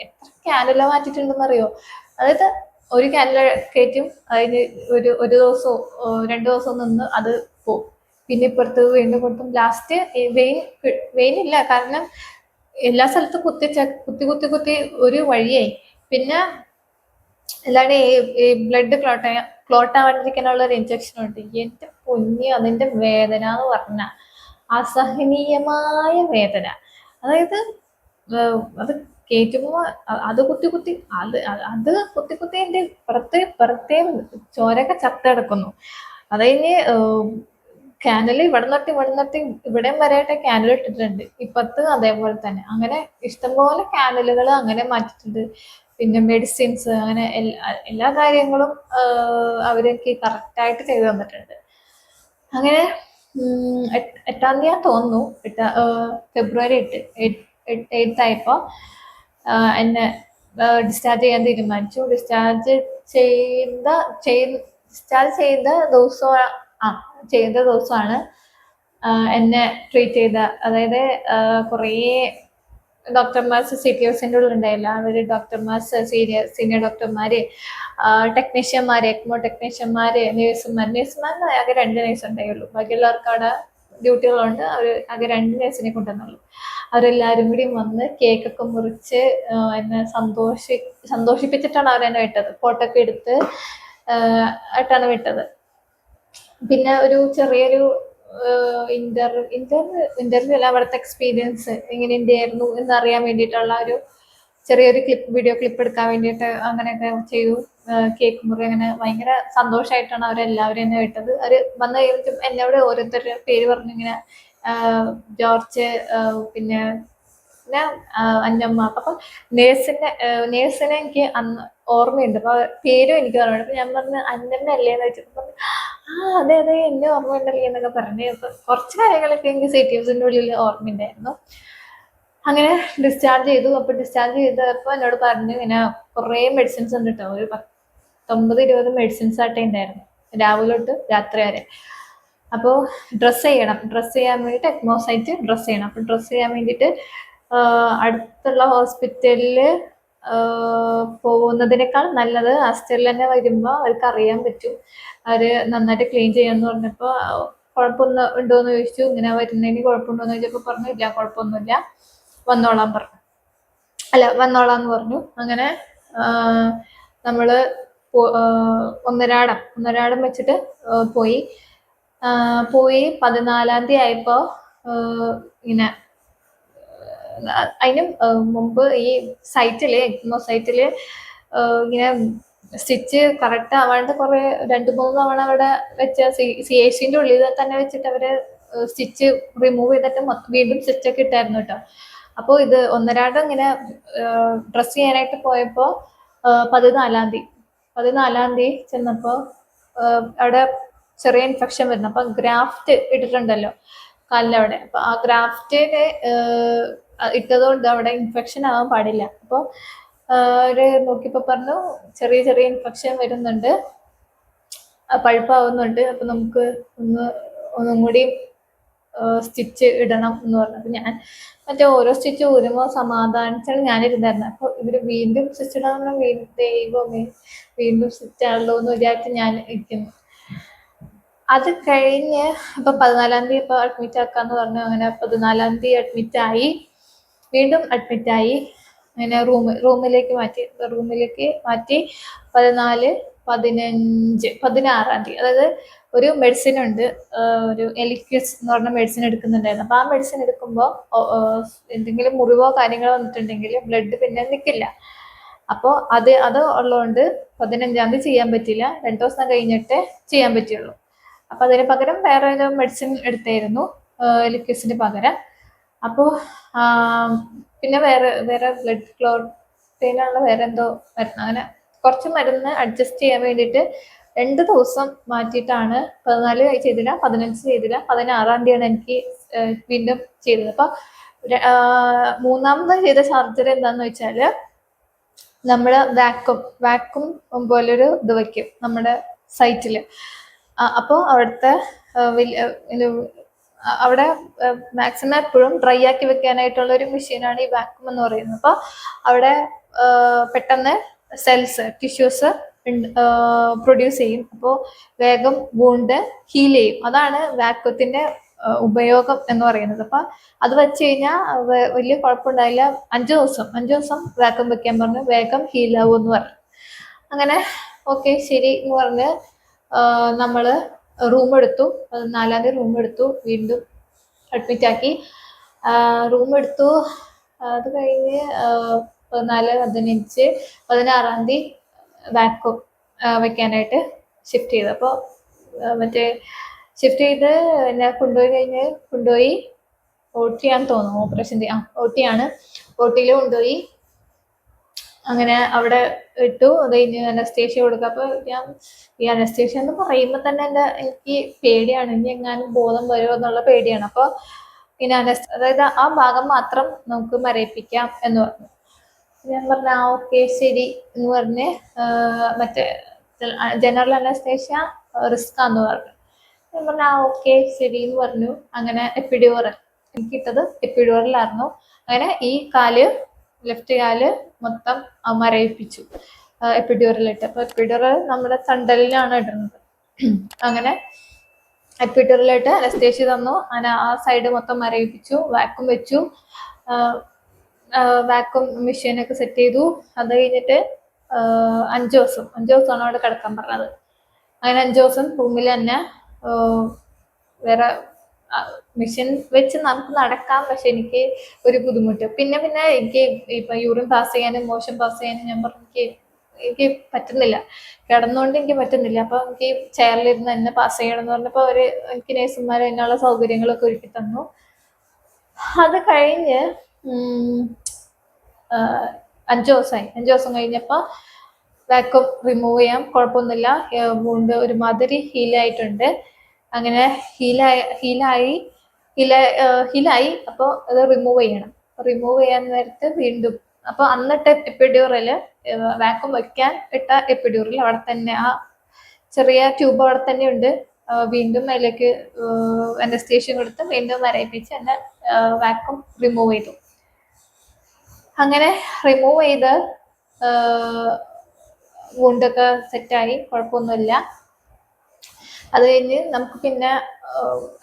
എത്ര ക്യാനുല മാറ്റിയിട്ടുണ്ടെന്നറിയോ? അതായത് ഒരു ക്യാനുല കയറ്റും, അതിന് ഒരു ദിവസമോ 2 ദിവസമോ നിന്ന് അത് പോവും. പിന്നെ ഇപ്പുറത്ത് വീണ്ടും കൊടുത്തും ലാസ്റ്റ് വെയിൻ ഇല്ല. കാരണം എല്ലാ സ്ഥലത്തും കുത്തി ഒരു വഴിയായി. പിന്നെ അല്ലാണ്ട് ഈ ബ്ലഡ് ക്ലോട്ട് ആവാണ്ടിരിക്കാനുള്ള ഒരു ഇഞ്ചക്ഷൻ ഉണ്ട്. എന്റെ പൊന്നി, അതിന്റെ വേദന എന്ന് പറഞ്ഞ അസഹനീയമായ വേദന. അതായത് അത് കയറ്റുമ്പോ അത് കുത്തി എന്റെ പുറത്തെ ചോരൊക്കെ ചത്തെടുക്കുന്നു. അത് കഴിഞ്ഞ് ക്യാനൽ ഇവിടെ നിന്നിട്ട് ഇവിടെയും വരെയായിട്ട് ക്യാനൽ ഇട്ടിട്ടുണ്ട്. ഇപ്പത്ത് അതേപോലെ തന്നെ അങ്ങനെ ഇഷ്ടംപോലെ ക്യാനലുകൾ അങ്ങനെ മാറ്റിയിട്ടുണ്ട്. പിന്നെ മെഡിസിൻസ്, അങ്ങനെ എല്ലാ കാര്യങ്ങളും അവരെനിക്ക് കറക്റ്റായിട്ട് ചെയ്തു തന്നിട്ടുണ്ട്. അങ്ങനെ 8-ാം തീയതി തോന്നുന്നു, ഫെബ്രുവരി 8 ആയപ്പോൾ എന്നെ ഡിസ്ചാർജ് ചെയ്യാൻ തീരുമാനിച്ചു. ഡിസ്ചാർജ് ചെയ്ത ദിവസമാണ് എന്നെ ട്രീറ്റ് ചെയ്ത, അതായത് കുറേ ഡോക്ടർമാർസ് CTOസിന്റെ ഉള്ളിൽ ഉണ്ടായില്ല. അവര് സീനിയർ ഡോക്ടർമാര്, ടെക്നീഷ്യന്മാര്, എക്മോ ടെക്നീഷ്യന്മാര്, നേഴ്സുമാർ ആകെ 2 നേഴ്സ് ഉണ്ടായുള്ളൂ. ബാക്കിയുള്ളവർക്ക് അവിടെ ഡ്യൂട്ടികളുണ്ട്. അവര് ആകെ 2 നേഴ്സിനെ കൊണ്ടുവന്നുള്ളൂ. അവരെല്ലാരും കൂടി വന്ന് കേക്കൊക്കെ മുറിച്ച് എന്നെ സന്തോഷിപ്പിച്ചിട്ടാണ് അവരെന്നെ വിട്ടത്. ഫോട്ടോ ഒക്കെ എടുത്ത് ആയിട്ടാണ് വിട്ടത്. പിന്നെ ഒരു ചെറിയൊരു ഇന്റർവ്യൂ അല്ല, അവിടുത്തെ എക്സ്പീരിയൻസ് എങ്ങനെ ഉണ്ടായിരുന്നു എന്നറിയാൻ വേണ്ടിയിട്ടുള്ള ഒരു ചെറിയൊരു വീഡിയോ ക്ലിപ്പ് എടുക്കാൻ വേണ്ടിയിട്ട് അങ്ങനെയൊക്കെ ചെയ്തു. കേക്ക് മുറി, അങ്ങനെ ഭയങ്കര സന്തോഷമായിട്ടാണ് അവരെല്ലാവരും എന്നെ വിട്ടത്. അവർ വന്ന് കഴിഞ്ഞിട്ട് എന്നോട് ഓരോരുത്തരുടെ പേര് പറഞ്ഞു, ഇങ്ങനെ ജോർജ്, പിന്നെ അന്നമ്മ. അപ്പൊ നേഴ്സിനെ എനിക്ക് അന്ന് ഓർമ്മയുണ്ട്. അപ്പൊ പേരും എനിക്ക് ഓർമ്മയുണ്ട്. അപ്പൊ ഞാൻ പറഞ്ഞു അന്നമ്മ അല്ലേന്ന് വെച്ചപ്പോ പറഞ്ഞു അതെ അതെ, എന്നെ ഓർമ്മയുണ്ടല്ലേ എന്നൊക്കെ പറഞ്ഞ് കുറച്ച് കാര്യങ്ങളൊക്കെ എനിക്ക് CTFസിന്റെ ഉള്ളിൽ ഓർമ്മയുണ്ടായിരുന്നു. അങ്ങനെ ഡിസ്ചാർജ് ചെയ്തു. അപ്പൊ ഡിസ്ചാർജ് ചെയ്തപ്പോ എന്നോട് പറഞ്ഞു ഇങ്ങനെ കുറേ മെഡിസിൻസ് ഉണ്ട് കേട്ടോ, ഒരു 19-20 മെഡിസിൻസ് ആയിട്ടേ ഉണ്ടായിരുന്നു, രാവിലെ തൊട്ട് രാത്രി വരെ. അപ്പോൾ ഡ്രസ്സ് ചെയ്യണം, ഡ്രസ്സ് ചെയ്യാൻ വേണ്ടിയിട്ട് എക്മോസൈറ്റ് ഡ്രസ്സ് ചെയ്യണം. അപ്പോൾ ഡ്രസ്സ് ചെയ്യാൻ വേണ്ടിയിട്ട് അടുത്തുള്ള ഹോസ്പിറ്റലിൽ പോകുന്നതിനേക്കാൾ നല്ലത് ആസ്റ്ററിൽ തന്നെ വരുമ്പോൾ അവർക്ക് അറിയാൻ പറ്റും, അവർ നന്നായിട്ട് ക്ലീൻ ചെയ്യാന്ന് പറഞ്ഞപ്പോൾ കുഴപ്പമൊന്നും ഉണ്ടോയെന്ന് ചോദിച്ചു. ഇങ്ങനെ വരുന്നതിന് കുഴപ്പമുണ്ടോയെന്ന് ചോദിച്ചപ്പോൾ പറഞ്ഞു ഇല്ല കുഴപ്പമൊന്നുമില്ല, വന്നോളാൻ പറഞ്ഞു. അല്ല വന്നോളാന്ന് പറഞ്ഞു. അങ്ങനെ നമ്മൾ ഒന്നരാടം വെച്ചിട്ട് പോയി. 14-ാം തീയതി ആയപ്പോൾ ഇങ്ങനെ അതിന് മുമ്പ് ഈ സൈറ്റില് എക്മോ സൈറ്റില് ഇങ്ങനെ സ്റ്റിച്ച് കറക്റ്റ് ആവാണ്ട് കുറെ 2-3 തവണ അവിടെ വെച്ച CACന്റെ ഉള്ളിൽ തന്നെ വെച്ചിട്ട് അവര് സ്റ്റിച്ച് റിമൂവ് ചെയ്തിട്ട് വീണ്ടും സ്റ്റിച്ചൊക്കെ ഇട്ടായിരുന്നു കേട്ടോ. അപ്പോൾ ഇത് ഒന്നരാടം ഇങ്ങനെ ഡ്രസ്സ് ചെയ്യാനായിട്ട് പോയപ്പോൾ 14-ാം തീയതി ചെന്നപ്പോൾ അവിടെ ചെറിയ ഇൻഫെക്ഷൻ വരുന്നു. അപ്പം ഗ്രാഫ്റ്റ് ഇട്ടിട്ടുണ്ടല്ലോ കാലിലവിടെ, അപ്പൊ ആ ഗ്രാഫ്റ്റിന് ഇട്ടതുകൊണ്ട് അവിടെ ഇൻഫെക്ഷൻ ആവാൻ പാടില്ല. അപ്പോൾ അവര് നോക്കിയപ്പോൾ പറഞ്ഞു ചെറിയ ചെറിയ ഇൻഫെക്ഷൻ വരുന്നുണ്ട്, പഴുപ്പാവുന്നുണ്ട്, അപ്പൊ നമുക്ക് ഒന്നും കൂടി സ്റ്റിച്ച് ഇടണം എന്ന് പറഞ്ഞു. അപ്പൊ ഞാൻ മറ്റേ ഓരോ സ്റ്റിച്ച് ഊരുമ്പോൾ സമാധാനിച്ചാണ് ഞാനിരുന്നായിരുന്നു. അപ്പൊ ഇവര് വീണ്ടും സ്റ്റിച്ച് ഇടാൻ ദൈവമേ വീണ്ടും സ്റ്റിച്ച് ആണല്ലോ എന്ന് വിചാരിച്ച് ഞാൻ ഇരിക്കുന്നു. അത് കഴിഞ്ഞ് ഇപ്പൊ 14-ാം തീയതി ഇപ്പൊ അഡ്മിറ്റ് ആക്കാന്ന് പറഞ്ഞു. അങ്ങനെ 14-ാം തീയതി അഡ്മിറ്റായി, വീണ്ടും അഡ്മിറ്റായി. അങ്ങനെ റൂമിലേക്ക് മാറ്റി 16-ാം തീയതി, അതായത് ഒരു മെഡിസിൻ ഉണ്ട്, ഒരു എലിക്വിസ് എന്ന് പറഞ്ഞ മെഡിസിൻ എടുക്കുന്നുണ്ടായിരുന്നു. അപ്പൊ ആ മെഡിസിൻ എടുക്കുമ്പോൾ എന്തെങ്കിലും മുറിവോ കാര്യങ്ങളോ വന്നിട്ടുണ്ടെങ്കിൽ ബ്ലഡ് പിന്നെ നിൽക്കില്ല. അപ്പോൾ അത് ഉള്ളതുകൊണ്ട് 15-ാം തീയതി ചെയ്യാൻ പറ്റില്ല, 2 ദിവസം കഴിഞ്ഞിട്ടേ ചെയ്യാൻ പറ്റുള്ളൂ. അപ്പൊ അതിന് പകരം വേറെ ഒരു മെഡിസിൻ എടുത്തായിരുന്നു, ലിക്വിസിന് പകരം. അപ്പോൾ പിന്നെ വേറെ ബ്ലഡ് ക്ലോട്ടിനുള്ള വേറെ എന്തോ മരുന്ന്, അങ്ങനെ കുറച്ച് മരുന്ന് അഡ്ജസ്റ്റ് ചെയ്യാൻ വേണ്ടിയിട്ട് 2 ദിവസം മാറ്റിയിട്ടാണ് 14 ചെയ്തില്ല, 15 ചെയ്തില്ല, 16-ാം തീയതിയാണ് എനിക്ക് വീണ്ടും ചെയ്തത്. അപ്പൊ 3ാമത് ചെയ്ത സർജറി എന്താന്ന് വെച്ചാല് നമ്മള് വാക്വം പോലൊരു ഇത് വയ്ക്കും നമ്മുടെ സൈറ്റില്. അപ്പോൾ അവിടുത്തെ അവിടെ മാക്സിമം എപ്പോഴും ഡ്രൈ ആക്കി വെക്കാനായിട്ടുള്ള ഒരു മെഷീനാണ് ഈ വാക്വം എന്ന് പറയുന്നത്. അപ്പോൾ അവിടെ പെട്ടെന്ന് ടിഷ്യൂസ് പ്രൊഡ്യൂസ് ചെയ്യും. അപ്പോൾ വേഗം വൂണ്ട് ഹീൽ ചെയ്യും. അതാണ് വാക്വത്തിന്റെ ഉപയോഗം എന്ന് പറയുന്നത്. അപ്പൊ അത് വെച്ച് കഴിഞ്ഞാൽ വലിയ കുഴപ്പമുണ്ടായില്ല. 5 ദിവസം വാക്വം വെക്കാൻ പറഞ്ഞു, വേഗം ഹീലാവും എന്ന് പറഞ്ഞു. അങ്ങനെ ഓക്കെ ശരി എന്ന് പറഞ്ഞ് നമ്മള് റൂം എടുത്തു. 14-ാം തീയതി റൂം എടുത്തു, വീണ്ടും അഡ്മിറ്റ് ആക്കി. റൂം എടുത്തു. അത് കഴിഞ്ഞ് 14-15 16-ാം തീയതി വാക്വം വെക്കാനായിട്ട് ഷിഫ്റ്റ് ചെയ്തു. അപ്പോൾ മറ്റേ ഷിഫ്റ്റ് ചെയ്ത് എന്നെ കൊണ്ടുപോയി OT ആണെന്ന് തോന്നുന്നു, ഓപ്പറേഷൻ OT ആണ്. OT കൊണ്ടുപോയി. അങ്ങനെ അവിടെ ഇട്ടു. അത് കഴിഞ്ഞ് അനസ്തേഷ്യ കൊടുക്കുക. അപ്പൊ ഞാൻ ഈ അനസ്തേഷ്യ എന്ന് പറയുമ്പോൾ തന്നെ എനിക്ക് പേടിയാണ്, ഇനി എങ്ങാനും ബോധം വരുമോ എന്നുള്ള പേടിയാണ്. അപ്പൊ പിന്നെ അതായത് ആ ഭാഗം മാത്രം നമുക്ക് മരയിപ്പിക്കാം എന്ന് പറഞ്ഞു. ഞാൻ പറഞ്ഞ ഓക്കെ ശരി എന്ന് പറഞ്ഞ് മറ്റേ ജനറൽ അനസ്തേഷ്യ റിസ്ക് ആന്ന് പറഞ്ഞു. ഞാൻ പറഞ്ഞ ഓക്കെ ശരി എന്ന് പറഞ്ഞു. അങ്ങനെ എപ്പിഡ്യൂറൽ എനിക്കിട്ടത് എപ്പിഡ്യൂറലായിരുന്നു. അങ്ങനെ ഈ ലെഫ്റ്റ് കാല് മൊത്തം മരയിപ്പിച്ചു എപ്പിഡ്യൂറലിട്ട്. അപ്പൊ എപ്പിഡ്യൂറൽ നമ്മുടെ തണ്ടലിലാണ് ഇടുന്നത്. അങ്ങനെ എപ്പിഡ്യൂറലിട്ട് അനസ്തേഷ്യ തന്നു. അങ്ങനെ ആ സൈഡ് മൊത്തം മരയിപ്പിച്ചു, വാക്വം വെച്ചു, വാക്വം മെഷീനൊക്കെ സെറ്റ് ചെയ്തു. അത് കഴിഞ്ഞിട്ട് 5 ദിവസമാണ് അവിടെ കിടക്കാൻ പറഞ്ഞത്. അങ്ങനെ 5 ദിവസം റൂമിൽ തന്നെ വേറെ മെഷീൻ വെച്ച് നമുക്ക് നടക്കാം. പക്ഷെ എനിക്ക് ഒരു ബുദ്ധിമുട്ട്. പിന്നെ എനിക്ക് ഇപ്പൊ യൂറിൻ പാസ് ചെയ്യാനും മോഷൻ പാസ് ചെയ്യാനും ഞാൻ പറഞ്ഞു എനിക്ക് പറ്റുന്നില്ല, കിടന്നുകൊണ്ട് എനിക്ക് പറ്റുന്നില്ല. അപ്പൊ എനിക്ക് ചെയറിലിരുന്ന് തന്നെ പാസ് ചെയ്യണം എന്ന് പറഞ്ഞപ്പോ എനിക്ക് നേഴ്സുമാർ അതിനുള്ള സൗകര്യങ്ങളൊക്കെ ഒരുക്കി തന്നു. അത് കഴിഞ്ഞ് 5 ദിവസം കഴിഞ്ഞപ്പോ വാക്വം റിമൂവ് ചെയ്യാം, കുഴപ്പമൊന്നുമില്ല. വൂണ്ട് ഒരുമാതിരി ഹീലായിട്ടുണ്ട്. അങ്ങനെ ഹീലായി ഹീലായി. അപ്പോൾ അത് റിമൂവ് ചെയ്യണം. റിമൂവ് ചെയ്യാൻ നേരത്ത് വീണ്ടും അപ്പോൾ അന്നിട്ട് എപ്പിഡ്യൂറല് വാക്വം വയ്ക്കാൻ ഇട്ട എപ്പിഡ്യൂറൽ അവിടെ തന്നെ ആ ചെറിയ ട്യൂബ് അവിടെ തന്നെ ഉണ്ട്. വീണ്ടും അതിലേക്ക് അനസ്തേഷ്യ കൊടുത്ത് വീണ്ടും വരയിപ്പിച്ച് എന്നെ വാക്വം റിമൂവ് ചെയ്തു. അങ്ങനെ റിമൂവ് ചെയ്ത് വൂണ്ടൊക്കെ സെറ്റായി, കുഴപ്പമൊന്നുമില്ല. അത് കഴിഞ്ഞ് നമുക്ക് പിന്നെ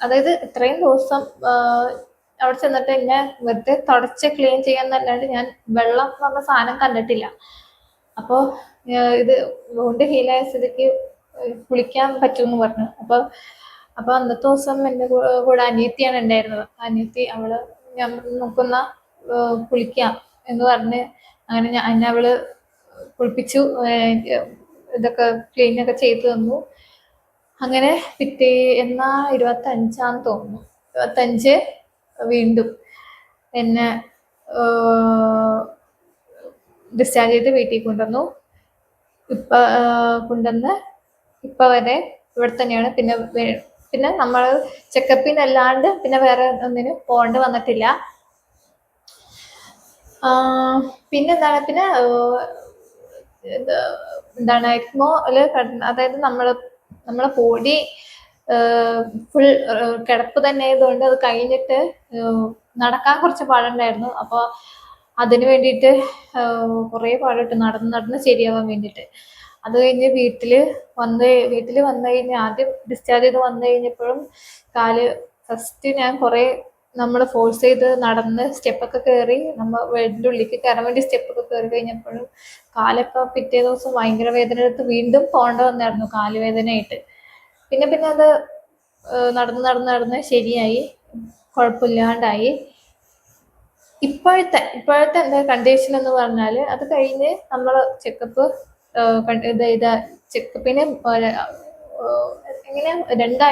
അതായത് ഇത്രയും ദിവസം അവിടെ ചെന്നിട്ട് എന്നെ വെറുതെ തുടച്ച് ക്ലീൻ ചെയ്യാന്നല്ലാണ്ട് ഞാൻ വെള്ളം എന്ന് പറഞ്ഞ സാധനം കണ്ടിട്ടില്ല. അപ്പോൾ ഇത് വൂണ്ട് ഹീലായ സ്ഥിതിക്ക് കുളിക്കാൻ പറ്റുമെന്ന് പറഞ്ഞു. അപ്പോൾ അന്നത്തെ ദിവസം എൻ്റെ കൂടെ അനിയത്തിയാണ് ഉണ്ടായിരുന്നത്. അനിയത്തി അവള് ഞാൻ നോക്കുന്ന കുളിക്കാം എന്ന് പറഞ്ഞ് അങ്ങനെ എന്നെ അവള് കുളിപ്പിച്ചു, ഇതൊക്കെ ക്ലീനൊക്കെ ചെയ്തു തന്നു. അങ്ങനെ എന്നാ 25 തോന്നുന്നു, 25 വീണ്ടും എന്നെ ഡിസ്ചാർജ് ചെയ്ത് വീട്ടിൽ കൊണ്ടുവന്നു. കൊണ്ടുവന്ന് ഇപ്പം വരെ ഇവിടെ തന്നെയാണ്. പിന്നെ നമ്മൾ ചെക്കപ്പിന് അല്ലാണ്ട് പിന്നെ വേറെ ഒന്നിനും പോകേണ്ടി വന്നിട്ടില്ല. പിന്നെ എന്താണ് എക്മോയില് അതായത് നമ്മളെ ബോഡി ഫുൾ കിടപ്പ് തന്നെ ആയതുകൊണ്ട് അത് കഴിഞ്ഞിട്ട് നടക്കാൻ കുറച്ച് പാടുണ്ടായിരുന്നു. അപ്പോൾ അതിന് വേണ്ടിയിട്ട് കുറേ പാടിട്ട് നടന്ന് ശരിയാവാൻ വേണ്ടിയിട്ട്. അത് കഴിഞ്ഞ് വീട്ടിൽ വന്നു കഴിഞ്ഞ് ആദ്യം ഡിസ്ചാർജ് ചെയ്ത് വന്നു കഴിഞ്ഞപ്പോഴും കാല് ഫസ്റ്റ് ഞാൻ കുറേ നമ്മൾ ഫോഴ്സ് ചെയ്ത് നടന്ന് സ്റ്റെപ്പൊക്കെ കയറി നമ്മൾ വീടിൻ്റെ ഉള്ളിലേക്ക് കയറാൻ വേണ്ടി സ്റ്റെപ്പൊക്കെ കയറി കഴിഞ്ഞപ്പോഴും കാലൊക്കെ പിറ്റേ ദിവസം ഭയങ്കര വേദന എടുത്ത് വീണ്ടും പോകേണ്ട വന്നായിരുന്നു കാല് വേദനയായിട്ട്. പിന്നെ അത് നടന്ന് ശരിയായി, കുഴപ്പമില്ലാണ്ടായി. ഇപ്പോഴത്തെ എന്താ കണ്ടീഷൻ എന്ന് പറഞ്ഞാൽ അത് കഴിഞ്ഞ് നമ്മൾ ചെക്കപ്പിന് എങ്ങനെ 2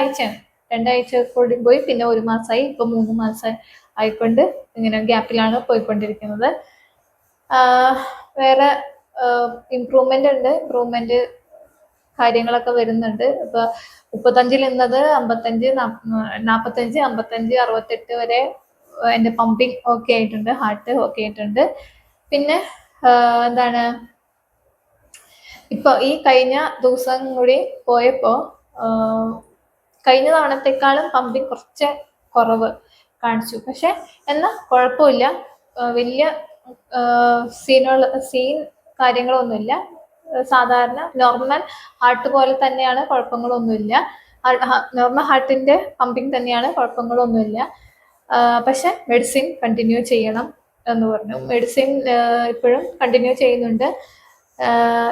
ആഴ്ച കൂടി പോയി, പിന്നെ 1 മാസമായി, ഇപ്പൊ 3 മാസം ആയിക്കൊണ്ട് ഇങ്ങനെ ഗ്യാപ്പിലാണ് പോയിക്കൊണ്ടിരിക്കുന്നത്. വേറെ ഇമ്പ്രൂവ്മെന്റ് കാര്യങ്ങളൊക്കെ വരുന്നുണ്ട്. ഇപ്പൊ 35 നിന്നത് 55, 45, 55, 68 വരെ എൻ്റെ പമ്പിങ് ഓക്കെ ആയിട്ടുണ്ട്, ഹാർട്ട് ഓക്കെ ആയിട്ടുണ്ട്. പിന്നെ എന്താണ് ഇപ്പൊ ഈ കഴിഞ്ഞ ദിവസം കൂടി പോയപ്പോ കഴിഞ്ഞ തവണത്തെക്കാളും പമ്പിങ് കുറച്ച് കുറവ് കാണിച്ചു. പക്ഷെ എന്നാൽ കുഴപ്പമില്ല, വലിയ സീൻ കാര്യങ്ങളൊന്നുമില്ല. സാധാരണ നോർമൽ ഹാർട്ട് പോലെ തന്നെയാണ്, കുഴപ്പങ്ങളൊന്നുമില്ല. നോർമൽ ഹാർട്ടിന്റെ പമ്പിങ് തന്നെയാണ്, കുഴപ്പങ്ങളൊന്നുമില്ല. പക്ഷെ മെഡിസിൻ കണ്ടിന്യൂ ചെയ്യണം എന്ന് പറഞ്ഞു. മെഡിസിൻ ഇപ്പോഴും കണ്ടിന്യൂ ചെയ്യുന്നുണ്ട്.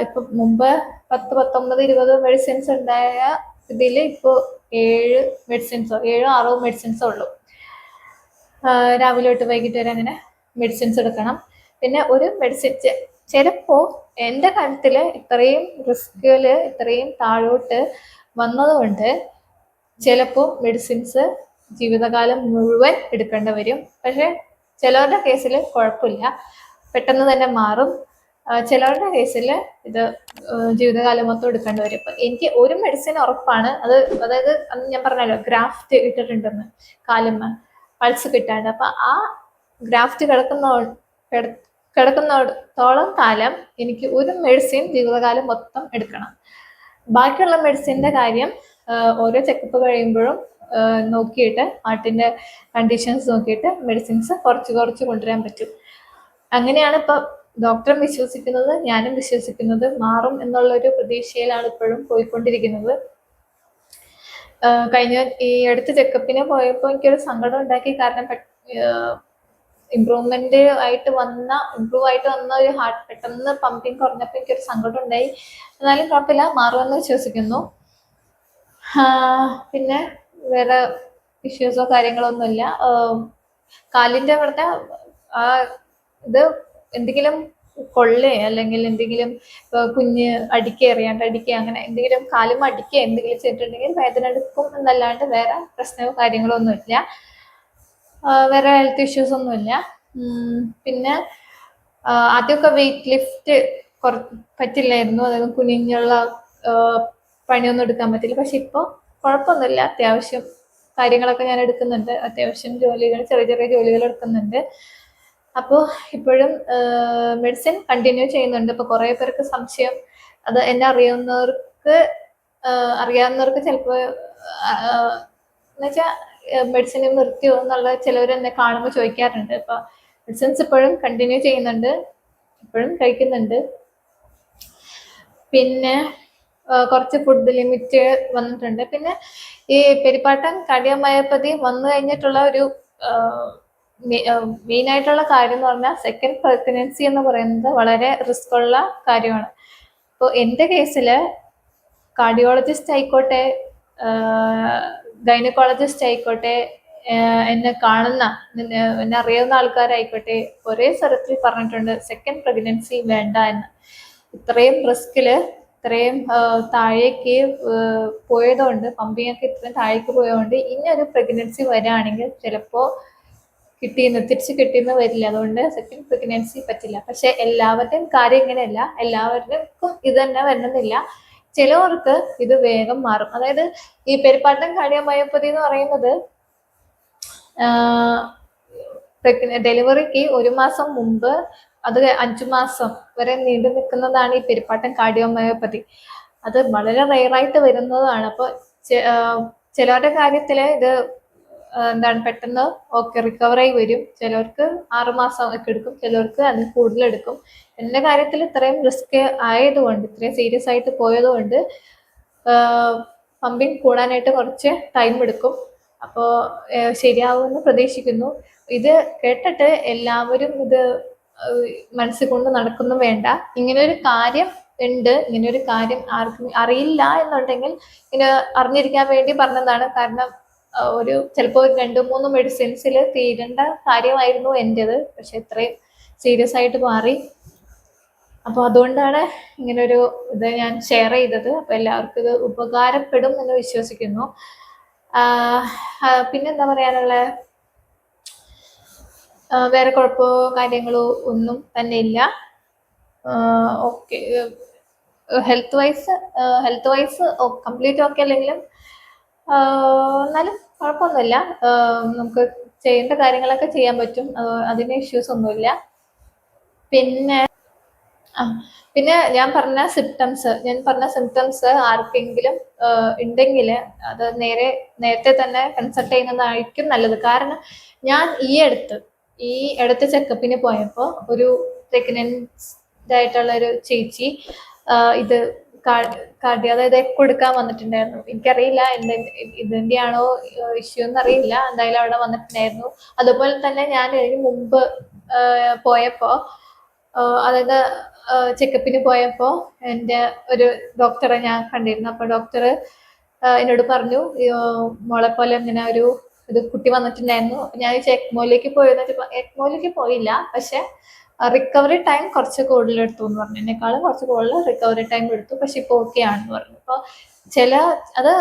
ഇപ്പൊ മുമ്പ് 10, 19, 20 മെഡിസിൻസ് ഉണ്ടായ ഇതിൽ ഇപ്പോൾ 7 മെഡിസിൻസോ 7, 6 മെഡിസിൻസോ ഉള്ളൂ. രാവിലെ തൊട്ട് വൈകിട്ട് വരെ അങ്ങനെ മെഡിസിൻസ് എടുക്കണം. പിന്നെ ഒരു മെഡിസിൻ ചിലപ്പോൾ എൻ്റെ കാര്യത്തിൽ ഇത്രയും റിസ്കിൽ ഇത്രയും താഴോട്ട് വന്നതുകൊണ്ട് ചിലപ്പോൾ മെഡിസിൻസ് ജീവിതകാലം മുഴുവൻ എടുക്കേണ്ടി വരും. പക്ഷെ ചിലവരുടെ കേസിൽ കുഴപ്പമില്ല, പെട്ടെന്ന് തന്നെ മാറും. ചിലവരുടെ കേസിൽ ഇത് ജീവിതകാലം മൊത്തം എടുക്കേണ്ടി വരും. ഇപ്പം എനിക്ക് ഒരു മെഡിസിൻ ഉറപ്പാണ്, അതായത് അന്ന് ഞാൻ പറഞ്ഞല്ലോ ഗ്രാഫ്റ്റ് ഇട്ടിട്ടുണ്ടെന്ന് കാലുമ്മ പൾസ് കിട്ടാണ്ട്. അപ്പം ആ ഗ്രാഫ്റ്റ് കിടക്കുന്നിടത്തോളം കാലം എനിക്ക് ഒരു മെഡിസിൻ ജീവിതകാലം മൊത്തം എടുക്കണം. ബാക്കിയുള്ള മെഡിസിൻ്റെ കാര്യം ഓരോ ചെക്കപ്പ് കഴിയുമ്പോഴും നോക്കിയിട്ട് ഹാർട്ടിൻ്റെ കണ്ടീഷൻസ് നോക്കിയിട്ട് മെഡിസിൻസ് കുറച്ച് കൊണ്ടുവരാൻ പറ്റും. അങ്ങനെയാണ് ഇപ്പം ഡോക്ടറും വിശ്വസിക്കുന്നത്, ഞാനും വിശ്വസിക്കുന്നത്. മാറും എന്നുള്ളൊരു പ്രതീക്ഷയിലാണ് ഇപ്പോഴും പോയിക്കൊണ്ടിരിക്കുന്നത്. കഴിഞ്ഞ ഈ അടുത്ത ചെക്കപ്പിന് പോയപ്പോൾ എനിക്കൊരു സങ്കടം ഉണ്ടാക്കി. കാരണം ഇമ്പ്രൂവ് ആയിട്ട് വന്ന ഒരു ഹാർട്ട് പെട്ടെന്ന് പമ്പിങ് കുറഞ്ഞപ്പോൾ എനിക്കൊരു സങ്കടം ഉണ്ടായി. എന്നാലും കുഴപ്പമില്ല, മാറുമെന്ന് വിശ്വസിക്കുന്നു. പിന്നെ വേറെ ഇഷ്യൂസോ കാര്യങ്ങളൊന്നുമില്ല. കാലിൻ്റെ അവിടുത്തെ ഇത് എന്തെങ്കിലും കൊള്ളുകയോ അല്ലെങ്കിൽ എന്തെങ്കിലും കുഞ്ഞ് അടിക്കുക അങ്ങനെ എന്തെങ്കിലും കാലും അടിക്കുക എന്തെങ്കിലും ചെയ്തിട്ടുണ്ടെങ്കിൽ വേദന എടുക്കും എന്നല്ലാണ്ട് വേറെ പ്രശ്നമോ കാര്യങ്ങളോ ഒന്നുമില്ല. വേറെ ഹെൽത്ത് ഇഷ്യൂസ് ഒന്നുമില്ല. പിന്നെ ആദ്യമൊക്കെ വെയിറ്റ് ലിഫ്റ്റ് പറ്റില്ലായിരുന്നു, അതായത് കുനിഞ്ഞുള്ള പണിയൊന്നും എടുക്കാൻ പറ്റില്ല. പക്ഷെ ഇപ്പോൾ കുഴപ്പമൊന്നുമില്ല, അത്യാവശ്യം കാര്യങ്ങളൊക്കെ ഞാൻ എടുക്കുന്നുണ്ട്, അത്യാവശ്യം ജോലികൾ, ചെറിയ ചെറിയ ജോലികൾ എടുക്കുന്നുണ്ട്. അപ്പോൾ ഇപ്പോഴും മെഡിസിൻ കണ്ടിന്യൂ ചെയ്യുന്നുണ്ട്. ഇപ്പോൾ കുറേ പേർക്ക് സംശയം, അത് എന്നെ അറിയാവുന്നവർക്ക് ചിലപ്പോൾ എന്നുവെച്ചാൽ മെഡിസിൻ നിർത്തിയോ എന്നുള്ള ചിലവർ എന്നെ കാണുമ്പോൾ ചോദിക്കാറുണ്ട്. അപ്പോൾ മെഡിസിൻസ് ഇപ്പോഴും കണ്ടിന്യൂ ചെയ്യുന്നുണ്ട്, ഇപ്പോഴും കഴിക്കുന്നുണ്ട്. പിന്നെ കുറച്ച് ഫുഡ് ലിമിറ്റ് വന്നിട്ടുണ്ട്. പിന്നെ ഈ പെരിപ്പാട്ടം കാർഡിയോമയോപ്പതി വന്നു കഴിഞ്ഞിട്ടുള്ള ഒരു മെയിൻ ആയിട്ടുള്ള കാര്യം എന്ന് പറഞ്ഞാൽ സെക്കൻഡ് പ്രഗ്നൻസി എന്ന് പറയുന്നത് വളരെ റിസ്ക് ഉള്ള കാര്യമാണ്. അപ്പോൾ എൻ്റെ കേസിൽ കാർഡിയോളജിസ്റ്റ് ആയിക്കോട്ടെ, ഗൈനക്കോളജിസ്റ്റ് ആയിക്കോട്ടെ, എന്നെ കാണുന്ന, എന്നെ അറിയുന്ന ആൾക്കാരായിക്കോട്ടെ, ഒരേ സ്വരത്തിൽ പറഞ്ഞിട്ടുണ്ട് സെക്കൻഡ് പ്രഗ്നൻസി വേണ്ട എന്ന്. ഇത്രയും റിസ്കില്, ഇത്രയും താഴേക്ക് പോയതുകൊണ്ട്, പമ്പിങ് ഒക്കെ ഇത്രയും താഴേക്ക് പോയതുകൊണ്ട് ഇനി ഒരു പ്രഗ്നൻസി വരികയാണെങ്കിൽ ചിലപ്പോൾ തിരിച്ച് കിട്ടിയെന്ന് വരില്ല. അതുകൊണ്ട് സെക്കൻഡ് പ്രഗ്നൻസി പറ്റില്ല. പക്ഷെ എല്ലാവരുടെയും കാര്യം ഇങ്ങനെയല്ല, എല്ലാവർക്കും ഇത് തന്നെ വരണമെന്നില്ല. ചിലവർക്ക് ഇത് വേഗം മാറും. അതായത് ഈ പെരിപ്പാട്ടം കാർഡിയോമയോപ്പതി എന്ന് പറയുന്നത് ഡെലിവറിക്ക് 1 മാസം മുമ്പ് അത് 5 മാസം വരെ നീണ്ടു നിൽക്കുന്നതാണ് ഈ പെരിപ്പാട്ടം കാർഡിയോമയോപ്പതി. അത് വളരെ റെയറായിട്ട് വരുന്നതാണ്. അപ്പോൾ ചിലവരുടെ കാര്യത്തിൽ ഇത് പെട്ടെന്ന് റിക്കവറായി വരും. ചിലർക്ക് 6 മാസം ഒക്കെ എടുക്കും, ചിലർക്ക് അതിൽ കൂടുതലെടുക്കും. എൻ്റെ കാര്യത്തിൽ ഇത്രയും റിസ്ക് ആയതുകൊണ്ട്, ഇത്രയും സീരിയസ് ആയിട്ട് പോയതുകൊണ്ട് പമ്പിങ് കൂടാനായിട്ട് കുറച്ച് ടൈം എടുക്കും. അപ്പോൾ ശരിയാവുമെന്ന് പ്രതീക്ഷിക്കുന്നു. ഇത് കേട്ടിട്ട് എല്ലാവരും ഇത് മനസ്സിൽ കൊണ്ട് നടക്കുന്നു വേണ്ട. ഇങ്ങനൊരു കാര്യം ഉണ്ട്, ഇങ്ങനൊരു കാര്യം ആർക്കും അറിയില്ല എന്നുണ്ടെങ്കിൽ ഇങ്ങനെ അറിഞ്ഞിരിക്കാൻ വേണ്ടി പറഞ്ഞതാണ്. കാരണം ചിലപ്പോൾ 2-3 മെഡിസിൻസിൽ തീരേണ്ട കാര്യമായിരുന്നു എൻ്റെത്, പക്ഷെ ഇത്രയും സീരിയസ് ആയിട്ട് മാറി. അപ്പോൾ അതുകൊണ്ടാണ് ഇങ്ങനൊരു ഇത് ഞാൻ ഷെയർ ചെയ്തത്. അപ്പോൾ എല്ലാവർക്കും ഇത് ഉപകാരപ്പെടും എന്ന് വിശ്വസിക്കുന്നു. പിന്നെന്താ പറയാനുള്ളത്, വേറെ കുഴപ്പമോ കാര്യങ്ങളോ ഒന്നും തന്നെ ഇല്ല. Okay, health vice complete okay അല്ലെങ്കിലും എന്നാലും കുഴപ്പമൊന്നുമില്ല. നമുക്ക് ചെയ്യേണ്ട കാര്യങ്ങളൊക്കെ ചെയ്യാൻ പറ്റും, അതിന് ഇഷ്യൂസ് ഒന്നുമില്ല. പിന്നെ ഞാൻ പറഞ്ഞ സിംറ്റംസ് ആർക്കെങ്കിലും ഉണ്ടെങ്കിൽ അത് നേരത്തെ തന്നെ കൺസൾട്ട് ചെയ്യുന്നതായിരിക്കും നല്ലത്. കാരണം ഞാൻ ഈ അടുത്ത് ചെക്കപ്പിന് പോയപ്പോൾ ഒരു പ്രഗ്നന്റ് ആയിട്ടുള്ള ഒരു ചേച്ചി ഇത് അതായത് കൊടുക്കാൻ വന്നിട്ടുണ്ടായിരുന്നു. എനിക്കറിയില്ല ഇതിൻ്റെ ആണോ ഇഷ്യൂ എന്നറിയില്ല, എന്തായാലും അവിടെ വന്നിട്ടുണ്ടായിരുന്നു. അതുപോലെ തന്നെ ഞാൻ ഇതിന് മുമ്പ് പോയപ്പോൾ, അതായത് ചെക്കപ്പിന് പോയപ്പോൾ എൻ്റെ ഒരു ഡോക്ടറെ ഞാൻ കണ്ടിരുന്നു. അപ്പോൾ ഡോക്ടർ എന്നോട് പറഞ്ഞു, മോളെ പോലെ ഇങ്ങനെ ഒരു കുട്ടി വന്നിട്ടുണ്ടായിരുന്നു. അപ്പോൾ ഞാൻ എക്മോയിലേക്ക് എക്മോയിലേക്ക് പോയില്ല, പക്ഷെ റിക്കവറി ടൈം കുറച്ച് കൂടുതലെടുത്തു എന്ന് പറഞ്ഞു. എന്നെക്കാളും കുറച്ച് കൂടുതൽ റിക്കവറി ടൈം എടുത്തു, പക്ഷെ ഇപ്പോൾ ഓക്കെ ആണെന്ന് പറഞ്ഞു. അപ്പോൾ അത്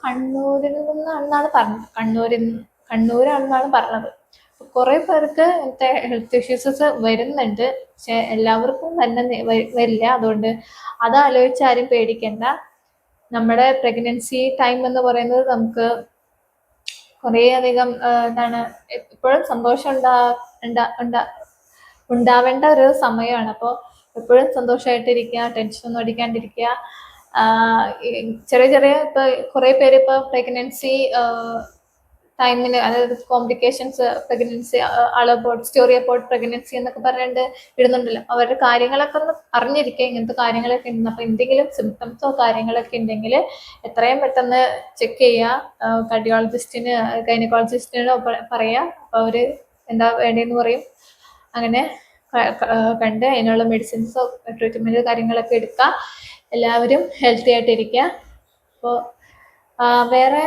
കണ്ണൂരിൽ നിന്നാണെന്നാണ് പറഞ്ഞത്, കണ്ണൂരാണെന്നാണ് പറഞ്ഞത്. കുറേ പേർക്ക് ഇങ്ങനത്തെ ഹെൽത്ത് ഇഷ്യൂസസ് വരുന്നുണ്ട്, പക്ഷെ എല്ലാവർക്കും തന്നെ വരില്ല. അതുകൊണ്ട് അത് ആലോചിച്ച് ആരും പേടിക്കണ്ട. നമ്മുടെ പ്രഗ്നൻസി ടൈം എന്ന് പറയുന്നത് നമുക്ക് കുറേ അധികം എപ്പോഴും സന്തോഷം ഉണ്ടാവേണ്ട ഒരു സമയമാണ്. അപ്പോൾ എപ്പോഴും സന്തോഷമായിട്ടിരിക്കുക, ടെൻഷനൊന്നും അടിക്കാണ്ടിരിക്കുക. ചെറിയ ഇപ്പോൾ കുറേ പേര് ഇപ്പോൾ പ്രഗ്നൻസി ടൈമിന്, അതായത് complications, pregnancy story about pregnancy എന്നൊക്കെ പറഞ്ഞിട്ട് ഇടുന്നുണ്ടല്ലോ, അവരുടെ കാര്യങ്ങളൊക്കെ ഒന്ന് അറിഞ്ഞിരിക്കുക. ഇങ്ങനത്തെ കാര്യങ്ങളൊക്കെ ഉണ്ട്. അപ്പോൾ എന്തെങ്കിലും സിംറ്റംസോ കാര്യങ്ങളൊക്കെ ഉണ്ടെങ്കിൽ എത്രയും പെട്ടെന്ന് ചെക്ക് ചെയ്യുക. കാർഡിയോളജിസ്റ്റിന്, ഗൈനക്കോളജിസ്റ്റിനോ പറയുക. അപ്പോൾ അവർ എന്താ വേണ്ടതെന്ന് പറയും. അങ്ങനെ കണ്ട് അതിനുള്ള മെഡിസിൻസോ ട്രീറ്റ്മെൻറ്റ് കാര്യങ്ങളൊക്കെ എടുക്കുക. എല്ലാവരും ഹെൽത്തി ആയിട്ടിരിക്കുക. അപ്പോൾ വേറെ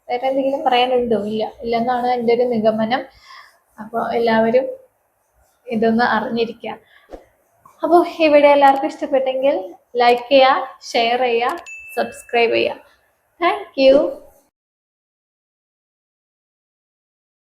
എന്തെങ്കിലും പറയാനുണ്ടോ? ഇല്ലെന്നാണ് എൻ്റെ ഒരു നിഗമനം. അപ്പോൾ എല്ലാവരും ഇതൊന്ന് അറിഞ്ഞിരിക്കുക. അപ്പോൾ ഈ വീഡിയോ എല്ലാവർക്കും ഇഷ്ടപ്പെട്ടെങ്കിൽ ലൈക്ക് ചെയ്യുക, ഷെയർ ചെയ്യുക, സബ്സ്ക്രൈബ് ചെയ്യുക. Thank you.